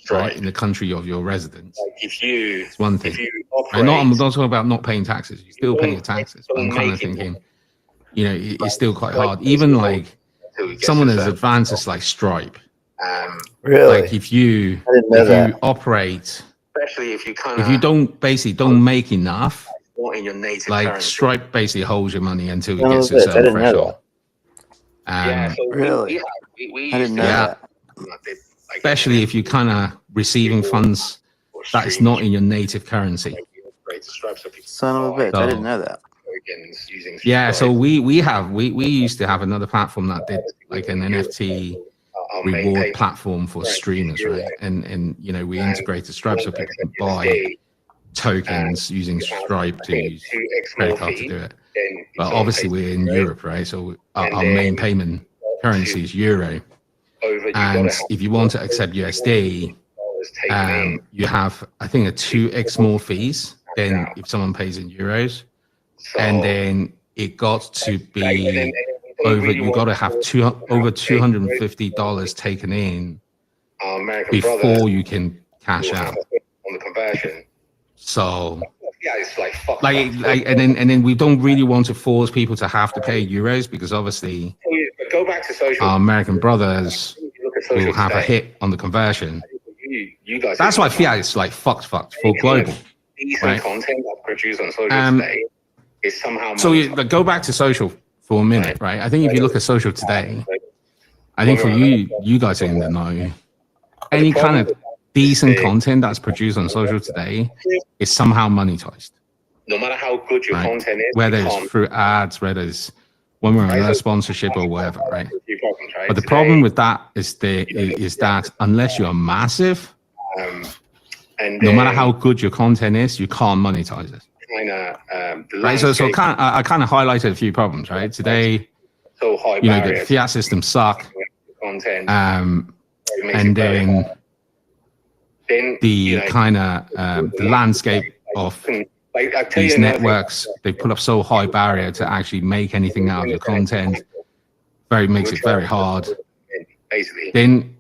right, in the country of your residence. It's one thing. I'm not talking about not paying taxes. You still pay your taxes. But I'm kind of thinking, it's still quite hard. Even like someone as advanced as like Stripe. Really? Like if you operate, especially if you don't make enough, in your native like currency. Stripe basically holds your money until it gets to a certain threshold. Really? We I didn't know that. Especially if you're kind of receiving funds that is not in your native currency. Son of a bitch, I didn't know that. Yeah, so we used to have another platform that did like an NFT reward platform for streamers, right? And we integrated Stripe so people can buy tokens using Stripe to use credit card to do it. But obviously we're in Europe, right? So our main payment currency is euro. And if you want to accept USD, you have, I think, a 2x more fees than if someone pays in euros. And then it got to be you got to have over $250 taken in before you can cash out. So and then we don't really want to force people to have to pay euros, because obviously our American brothers will have a hit on the conversion. That's why fiat is like fucked for global, right? So go back to social for a minute, right? I think if you look at social today, I think for you guys in the know, any kind of decent content that's produced on social today is somehow monetized. No matter how good your content is, whether it's through ads, whether it's when we're on a sponsorship or whatever, right? But the problem with that is that unless you're massive, no matter how good your content is, you can't monetize it. Right. So I kind of highlighted a few problems, right? Today, the fiat systems suck. And then the kind of the landscape of these networks, they put up so high barrier to actually make anything out of your content. Makes it very hard. Then,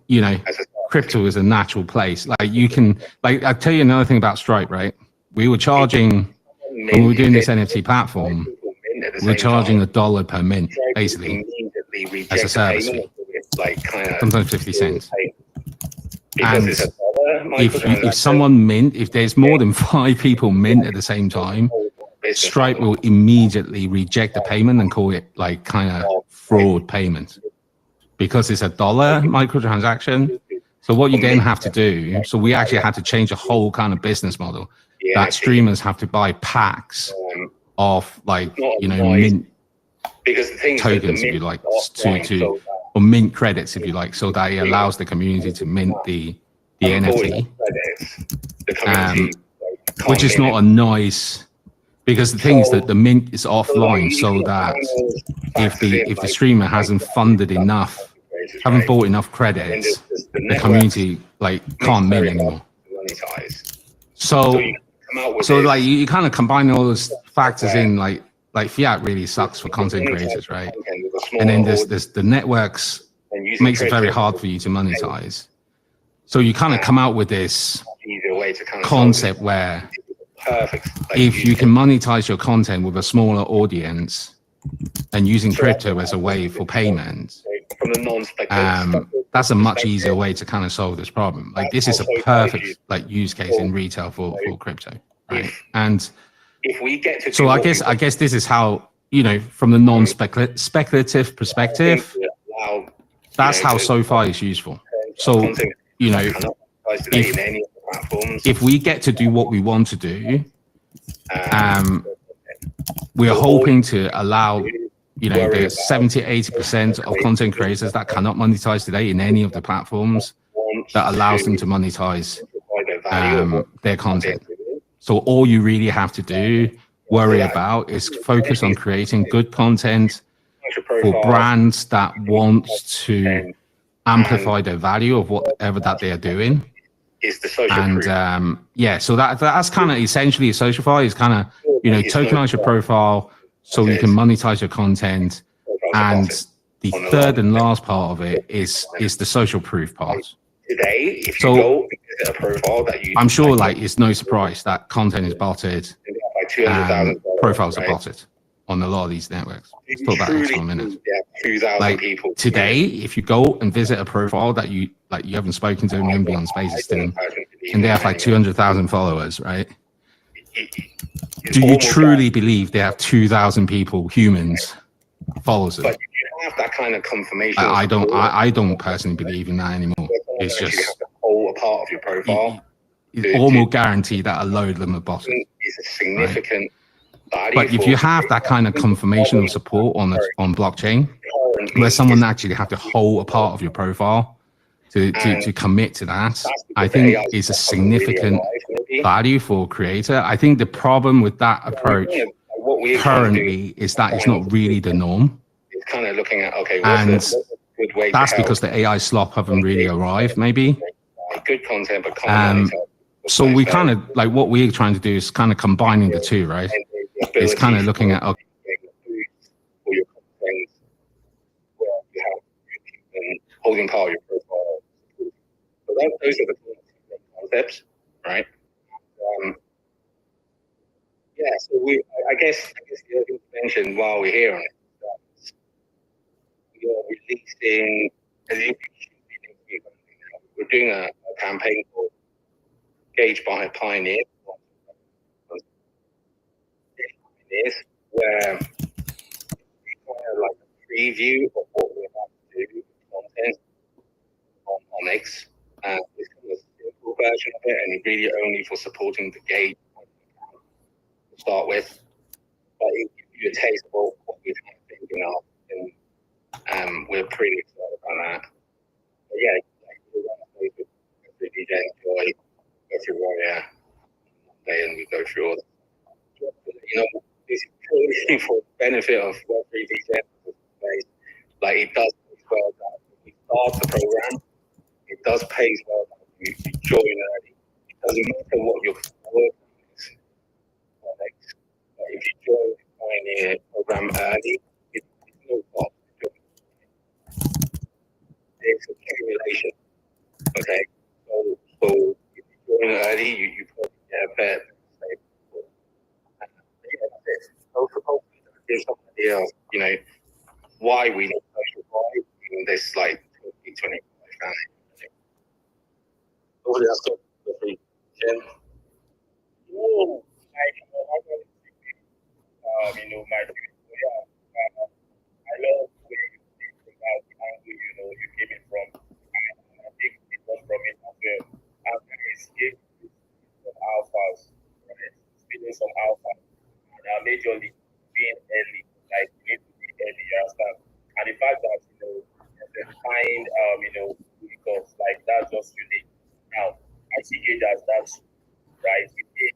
crypto is a natural place. Like you can, I'll tell you another thing about Stripe, right? We were charging, when we were doing this NFT platform, we were charging $1 per mint, basically, as a service fee. Sometimes 50 cents. And if someone if there's more than 5 people mint at the same time, Stripe will immediately reject the payment and call it kind of fraud payment, because it's $1 microtransaction. So what you then have to do, so we actually had to change a whole kind of business model, that streamers have to buy packs of mint tokens, if you like, or mint credits, if you like, so that it allows the community to mint the NFT, which is not a nice, because the thing is that the mint is offline, so that if the streamer hasn't funded enough, haven't bought enough credits, the community can't mint anymore. So you kind of combine all those factors in, like fiat really sucks for content creators, right? And then there's the networks makes it very hard for you to monetize. So you kind of come out with this concept where if you can monetize your content with a smaller audience and using crypto as a way for payment, that's a much easier way to kind of solve this problem. This is a perfect use case in retail for crypto, right? And so I guess this is how, from the non-speculative perspective, that's how SocialFi is useful. So, if we get to do what we want to do, we're hoping to allow, the 70-80% of content creators that cannot monetize today in any of the platforms, that allows them to monetize their content. So all you really have to worry about is focus on creating good content for brands that want to amplify the value of whatever that they are doing. And so that's kind of essentially SocialFi is kind of, tokenize your profile so you can monetize your content. And the third and last part of it is the social proof part. So I'm sure it's no surprise that content is botted and profiles are botted on a lot of these networks. Let's talk about X for a minute. Today, if you go and visit a profile that you haven't spoken to, and you haven't been on Spaces to them, and they have 200,000 followers, right? Do you truly believe they have 2,000 people, humans, followers them? But you have that kind of confirmation. I don't personally believe in that anymore. It's just a whole part of your profile. It's almost guaranteed that a load of them are botted. Is a significant. Right? But if you have that kind of confirmation of support on blockchain, where someone actually have to hold a part of your profile to commit to that, I think is a significant value for a creator. I think the problem with that approach currently is that it's not really the norm. It's kind of looking at, and that's because the AI slop haven't really arrived, maybe. Good content, but so we kind of what we're trying to do is kind of combining the two, right? It's kind of looking at holding power your profile. So those are the concepts, right? So I guess the other thing to mention while we're here on it, we are releasing, as you we're doing a campaign called Gauge by Pioneer, where we kind of a preview of what we're about to do with content on Onyx. It's kind of simple version of it, and really only for supporting the Gauge to start with. But it gives you a taste of what we're kind of thinking of, and we're pretty excited about that. But yeah, the DJ enjoy, go through Warrior Monday, and we go through all that. You know, this is purely for the benefit of Web3 DJ. Like, it does pay well that when you start the program, it does pay well that you join early. It doesn't matter what your work is. If you join the Pioneer program early, it's no cost. It's accumulation. Okay, so if you join early, you probably get a better so hopefully that gives some idea of, you know, why we need SocialFi in this like 2025 family. Hopefully that's good. Jim. Oh, you know, my I love where you think about the angle, you know, you came in from. And I think it was from it as well. After escape some alphas, right? Experience some alphas. And majorly being early, like you need to be early, you understand? And the fact that, you know, the find, you know, because like that's just unique. Now, I see it as that's right with it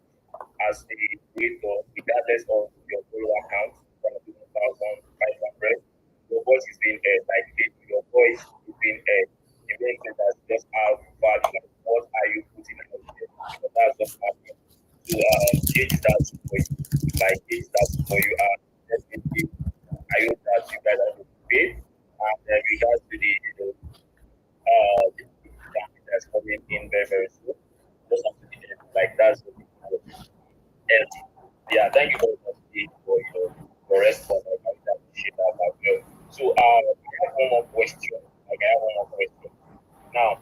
as a creator, regardless of your follow account, from 1,500, your voice is being heard. Like your voice is being heard. The main thing that's just how value, like, what are you putting out there? So that's just happening. So gauge that for you. Like gauge that for you. Definitely, I hope that you guys are paid. And regards to the, you know, the that's coming in very, very soon. Just have to be there. Like that's the and yeah, thank you very much Steve, for your response. I appreciate that as well. So I have one more question. Like I have one more question. Now,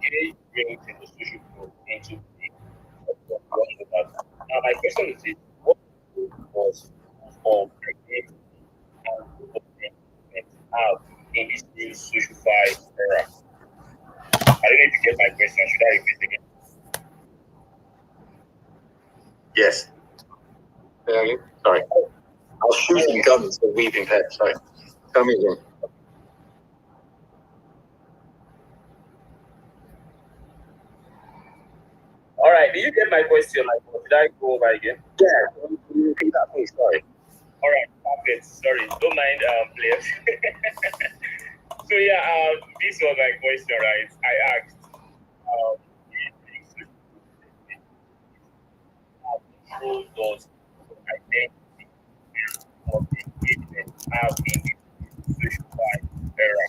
you bring the social group into the now my question is this, what was of the game and movement out in this new SocialFi era? I don't know if you get my question. Should I repeat again? Yes. Sorry. I was shooting guns for weeping pets. Sorry. Tell me again. All right, did you get my question? Like, or did I go over again? Yeah, can you repeat that, please? Sorry. All right, perfect. Sorry, don't mind, players. So yeah, this was my question, right? I asked, how control does identity of engagement have in the SocialFi era?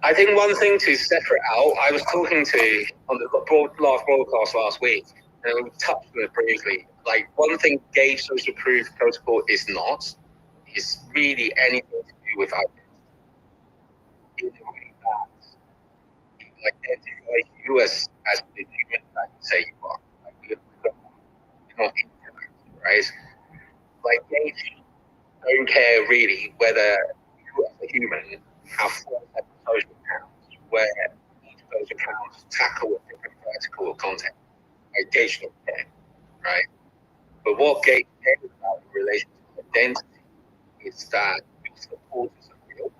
I think one thing to separate out, I was talking to on the last broadcast last week, and we touched on it briefly. Like, one thing Gauge Social Proof Protocol is not, is really anything to do with identity. In the way that you identify you as the human that you say you are. Like, you're not interactive, right? Like, Gauge don't care really whether you as a human have 4 types of social accounts where each of those accounts tackle a different vertical of content. Like, Gauge don't care, right? But what Gauge cares about in relation to identity is that these supporters are real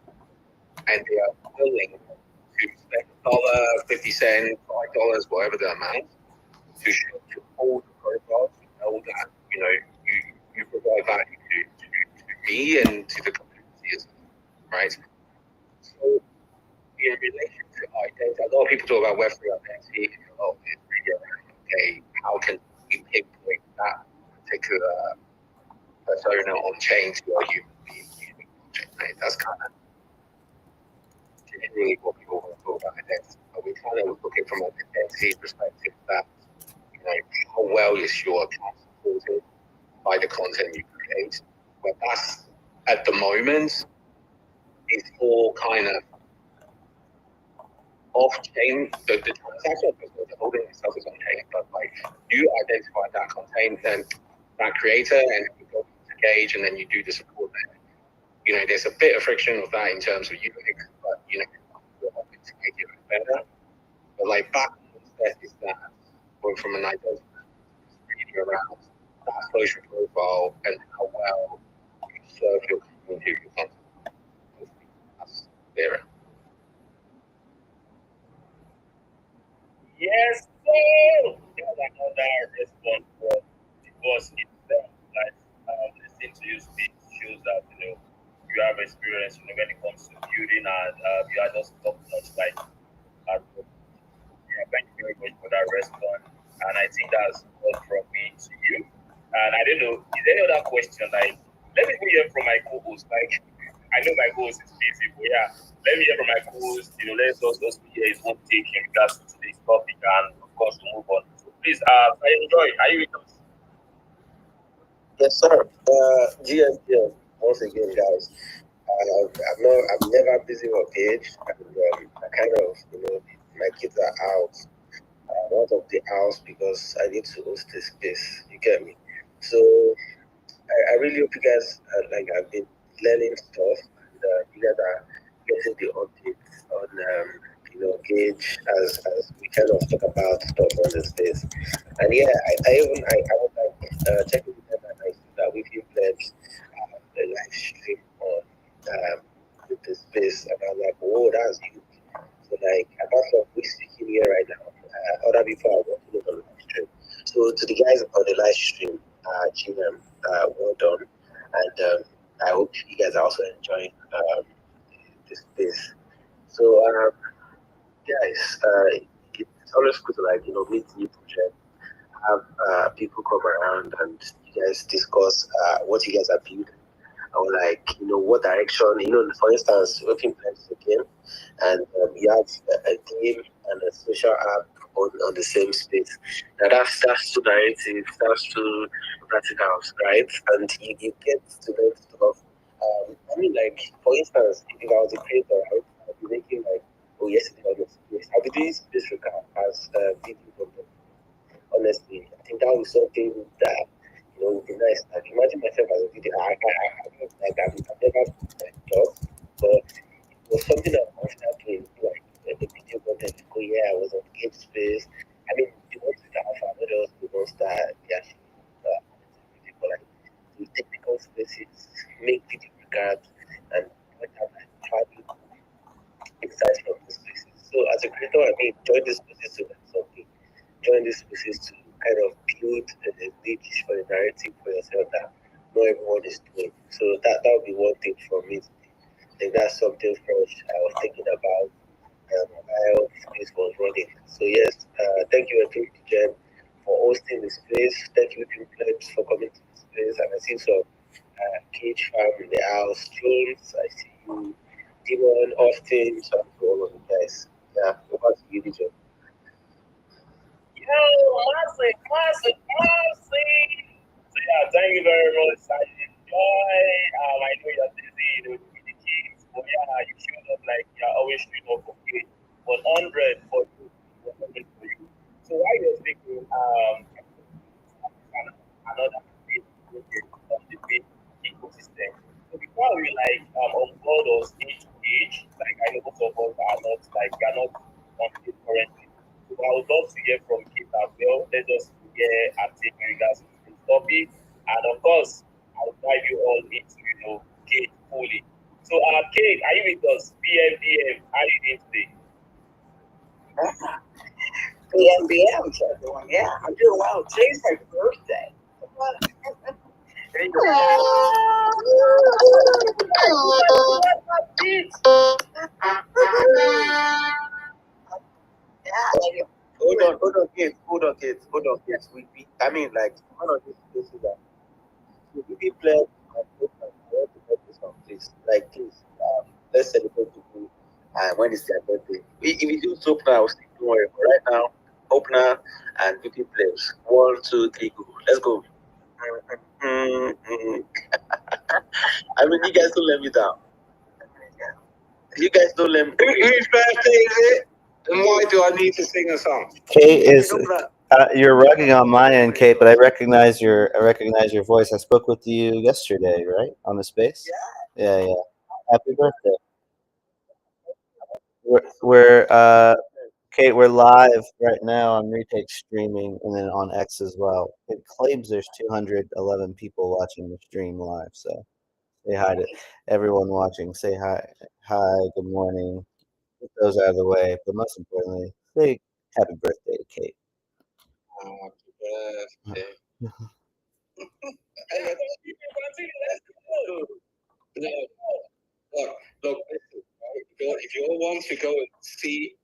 and they are willing to spend $1, 50 cents, $5, whatever the amount, to show to all the profiles to know that, you know, you provide value to me and to the community, right? So in relation to identity, a lot of people talk about Web3 identity, and a lot of it's really around, okay, how can we pinpoint that particular persona on chain to a human being using blockchain, right? That's kind of generally what people want to talk about identity. But we kind of look at it from an identity perspective that, you know, how well is your account supported by the content you create. But that's, at the moment, it's all kind of off-chain. The transaction of the holding itself is on-chain, but like, you identify that content and that creator, and you go to Gauge, and then you do the support there. You know, there's a bit of friction of that in terms of UX, but you know, better. But like back is that going from an identity really around that social profile and how well you serve your community, your content. That's there. Yes, sir. There's another response from the boss itself. Like, listening to you speak shows that you have experience. When it comes to building, and you are just top notch. Like, yeah, thank you very much for that response. And I think that's all from me to you. And I don't know, is there any other question? Like, let me hear from my co-host. Like, I know my co-host is busy, but yeah, let me hear from my co-host. Let's also hear his own take in regards to today's topic, and of course, we'll move on. So please, I enjoy. Are you with us? Yes, sir. GM, once again, guys. I'm never busy on page, and I kind of, my kids are out. I'm out of the house because I need to host this space. You get me? So I really hope you guys have been learning stuff, and you guys are getting the updates on Gauge as we kind of talk about stuff on the space. And yeah, I was like checking the time, and I see that we've pledged the live stream on the space, and I'm like, oh, that's huge. So like, apart from we speaking here right now, other people are working on the live stream. So to the guys on the live stream, GM, well done, and I hope you guys are also enjoying this space. So guys, it's always good to meet new projects, have people come around, and you guys discuss what you guys are building, or what direction. For instance, Open Plans is a game, and you have a game and a social app on the same space. Now that's two narratives, that's two practicals, right? And you get to learn stuff. For instance, if I was a creator, I'd be making oh, yesterday on the space. I'll be doing space recap as video content. Honestly, I think that was something that would be nice. Like, imagine myself as a video. I've never job, but it was something that I was doing, like the video content. Oh yeah, I was on Game Space. I mean, the ones with the alpha, not just the ones that they actually video, but like the technical spaces, make video recaps, and what have value insights from these spaces. So as a creator, join these spaces to learn something. Join these spaces to kind of build a niche for the narrative for yourself that not everyone is doing. So that would be one thing for me. I think that's something fresh I was thinking about while this was running. So yes, thank you again, Jen, for hosting the space. Thank you, Pledge, for coming to the space. And I see some Cage Farm in the house, Jones. I see you, Demon, Austin. Shout out to all of you guys. Yeah, over to you, DJ. Yo, classic. So yeah, thank you very much. I enjoy. I know you're busy, with the kids, but yeah, you showed up like you're always showing up for kids. 100 for you, 100 for you. So while you're speaking, another big project on the big ecosystem. So before we onboard or stage to age, like I know most of us are not we are not on it currently. So I would love to hear from Kate as well. Let's just hear her take in regards to this topic. And of course, I'll dive you all into, Kate fully. So Kate, are you with us? BM, how are you doing today? BM to everyone. Yeah, I'm doing well. Today's my birthday. Hold on, kids. One of these places that we play and I want to get this one, please. Like, please, let's celebrate people. When it's their birthday. If we do opener, I'll still don't worry. But right now, opener and VP players. 1, 2, 3, go. Let's go. You guys don't let me down. You guys don't let me. Whose birthday is it? And why do I need to sing a song? Kate is you're rugging on my end, Kate, but I recognize your voice. I spoke with you yesterday, right, on the space. Yeah. Happy birthday. We're Kate, we're live right now on Retake Streaming and then on X as well. It claims there's 211 people watching the stream live, so say hi to everyone watching. Say hi, good morning. Get those out of the way, but most importantly, say happy birthday to Kate. Happy birthday. No, look, listen, right? If you all want to go and see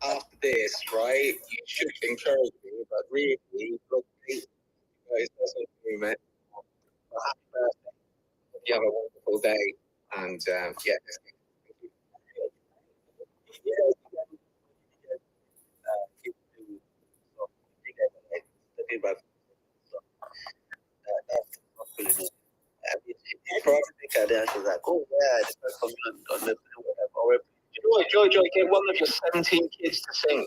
after this, right, you should encourage me, but really, look, please, guys, that's not doing it. Happy birthday. You have a wonderful day, and yeah. Like, oh yeah, it's not coming on the whatever. Joy, get one of your 17 kids to sing.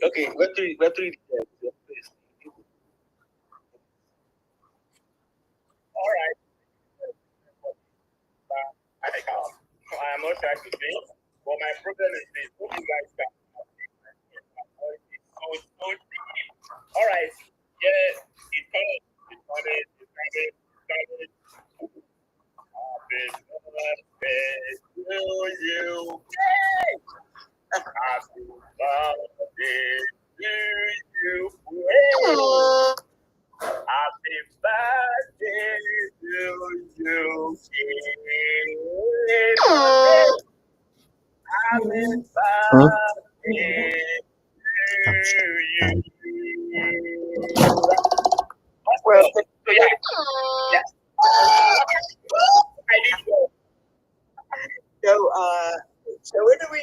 Okay, Web3. All right. I think I'm not trying to sing, but my problem is this. What you guys got? All right. Yeah, it's coming. Happy birthday to you. Happy birthday to you. Happy birthday to you. Happy birthday to you. Well, so yeah. I did go. So where do we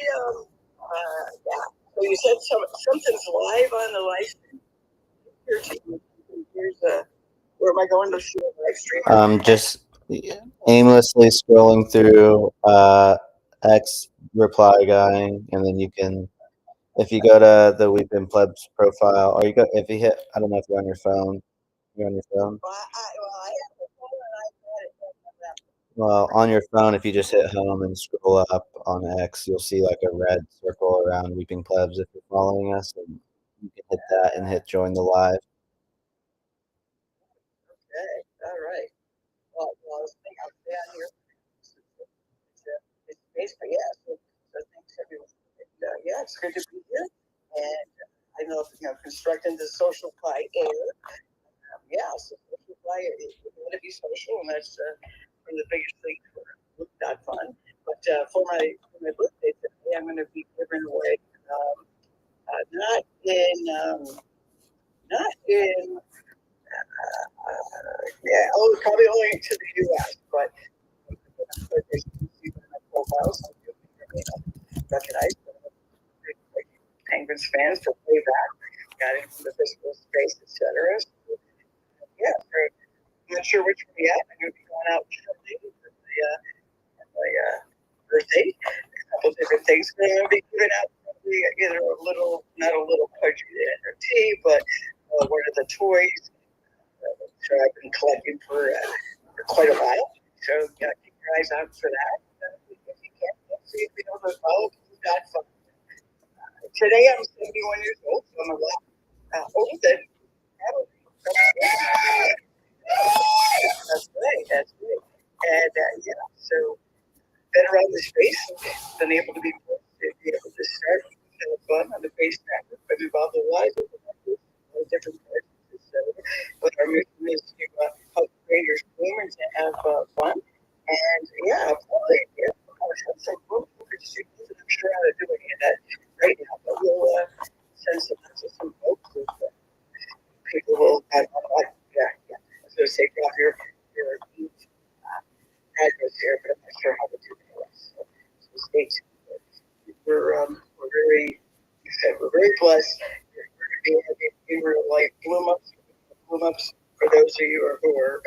yeah. So you said something's live on the live stream. Here's where am I going to see a live stream? Just aimlessly scrolling through X reply guy, and then you can, if you go to the We've Been Plebs profile, or if you hit, I don't know if you're on your phone. You're on your phone? I have the phone and iPad. Well, on your phone, if you just hit home and scroll up on X, you'll see like a red circle around Weeping Plebs if you're following us, and you can hit that and hit join the live. Okay, all right. Well, I was thinking I'll stay on here. It's basically, yeah. So thanks everyone. Yeah, it's good to be here. And I know, constructing the SocialFi air. Yeah, so SocialFi is going to be social, and that's one of the biggest things for Fun. But for my birthday today, I'm going to be giving away not in probably only to the U.S., but there's my profiles. Recognized Penguins fans for way back, got into the physical space, etc. So, yeah, I'm not sure which one yet. I'm going to be going out shortly for my birthday. A couple different things. I'm going to be giving out either not a little pudgy tea, but one of the toys. So I've been collecting for quite a while. So keep your eyes out for that. If you can't see if you don't follow, Fun. Today I'm 71 years old, so I'm a lot older than That's right. And so been around the space, been able to be able to start fun on the base network, but involved in lives of different places. So what our mission is to help creators bloom and to have fun. And probably have some folks who could see this, and I'm sure how to do any of that right now, but we'll send some folks with people will have so say drop your address here, but I'm not sure how to do that. So stay tuned. We're very blessed. We're going to be having in real life bloom ups for those of you who are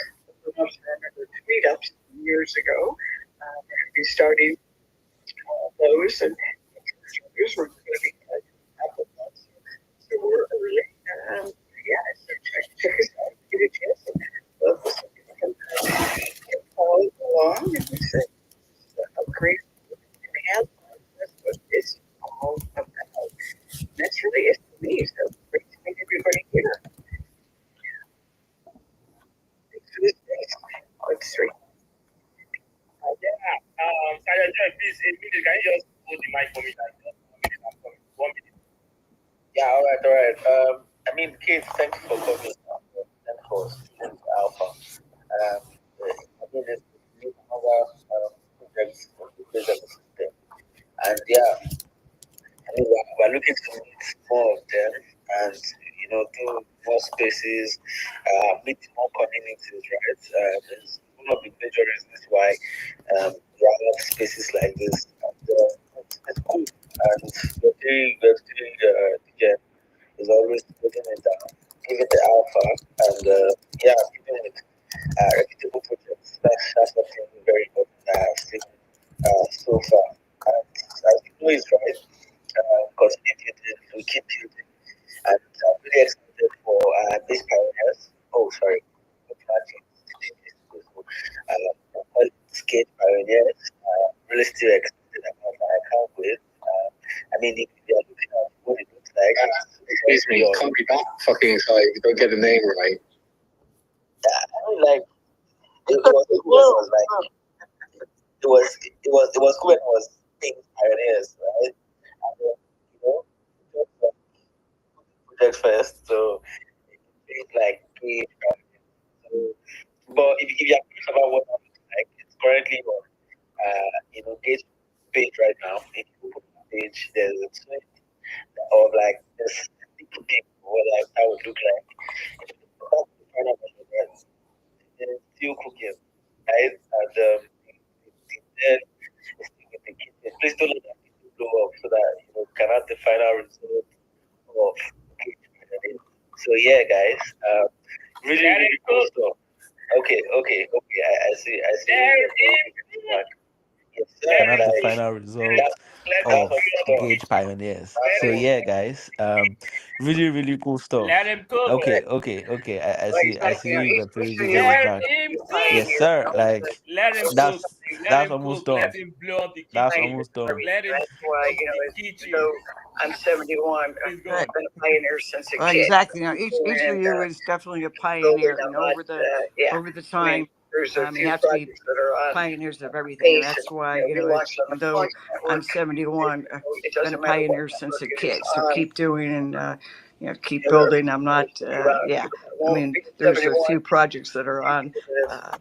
bloom ups. I remember tweet ups years ago. We're going to be starting those, and we're going to be a couple months. So we're early. So check us out. Get a chance. Love this. Follow along and we say, please, can you just hold the mic for me? Like, 1 minute. Yeah, all right. I mean, Keith, thanks for coming and for student alpha. I mean, there's other projects for the prison system, and yeah, I mean, we're looking to meet more of them, and do more spaces, meet more communities, right? There's one of the major reasons why we have spaces like this. And, it's cool, and the is always putting it down, giving the alpha, and giving it reputable projects. That's something very important that I've seen so far. And as you know, is right. Continue building, we keep building, and I'm really excited for these pioneers. Oh, sorry, skate pioneers. Really still excited about my account with. I mean, if you are looking at what it looks like, excuse me, can't be that fucking excited if you don't get the name right. Yeah, I mean, like it was like it was cool when it was being pioneers, right? And then, project first, so it's like so, but if you are curious about what that looks like, it's currently on Gage page right now. If you open the page, there's a tweet of like this people what like that would look like. If you look at the final version, it's still cooking, right? And then it's still with the kitchen. Please don't let that video blow up so that you can have the final result of Gage. So yeah, guys, really, really cool stuff. Okay. I see. Yes, Can have the like, final result of Gauge Pioneers. So yeah, guys, really cool Let stuff. him cook. Okay. I see Web three DJ is Let back. him Yes, cook. sir. Like Let him cook. Let that's him almost cook. Let done. him blow up the That's kitchen. almost done. Let him that's why the kitchen. so I'm 71. Please I've go. been a pioneer since a Well, kid. exactly. Each of And, you is definitely a building pioneer. a lot, Over the time, there's a you few have to be projects that are on pioneers of everything, and base, that's why we launched on even the though launch I'm network. 71, It been a doesn't matter what pioneer since a network it is kid. So on. keep doing and keep There are building. I'm not, yeah. I mean, there's a few projects that are on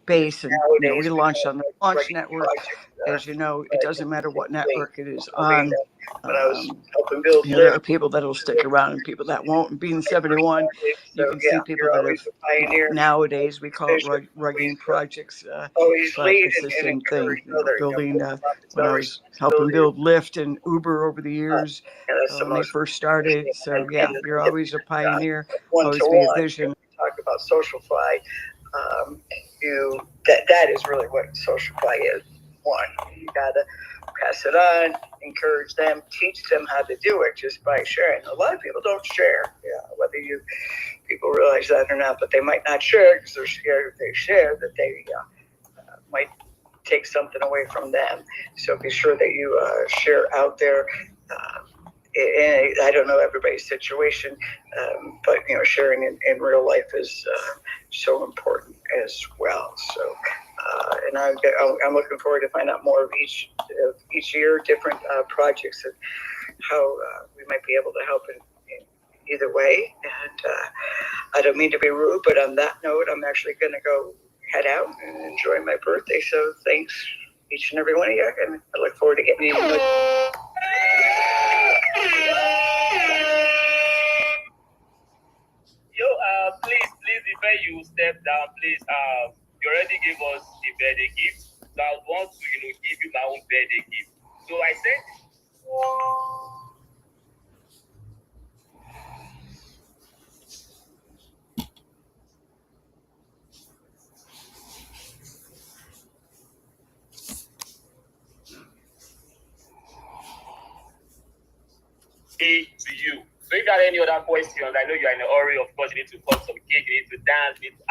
base, and we launched on the launch network. As you know, it doesn't matter what network it is on. When I was helping build, There are people that will stick around and people that won't. And being 71, you can see people that have, nowadays we call it rugging projects, but it's the same thing. Building, when I was helping build Lyft and Uber over the years, when they first started. So yeah, you're always a pioneer, always be a vision. Talk about SocialFi. That is really what SocialFi is. One, you gotta pass it on, encourage them, teach them how to do it just by sharing. A lot of people don't share, whether people realize that or not, but they might not share because they're scared if they share that they might take something away from them. So be sure that you share out there. And I don't know everybody's situation, but sharing in real life is so important as well. So, and I'm looking forward to find out more of each year, different projects and how we might be able to help in either way. And I don't mean to be rude, but on that note, I'm actually going to go head out and enjoy my birthday. So thanks each and every one of you, and I look forward to getting you. Yo, please, before you step down, please, you already gave us a birthday gift. So I want to, give you my own birthday gift. So I said, to you. So if you have any other questions, I know you are in a hurry. Of course, you need to cut some cake, you need to dance, you need to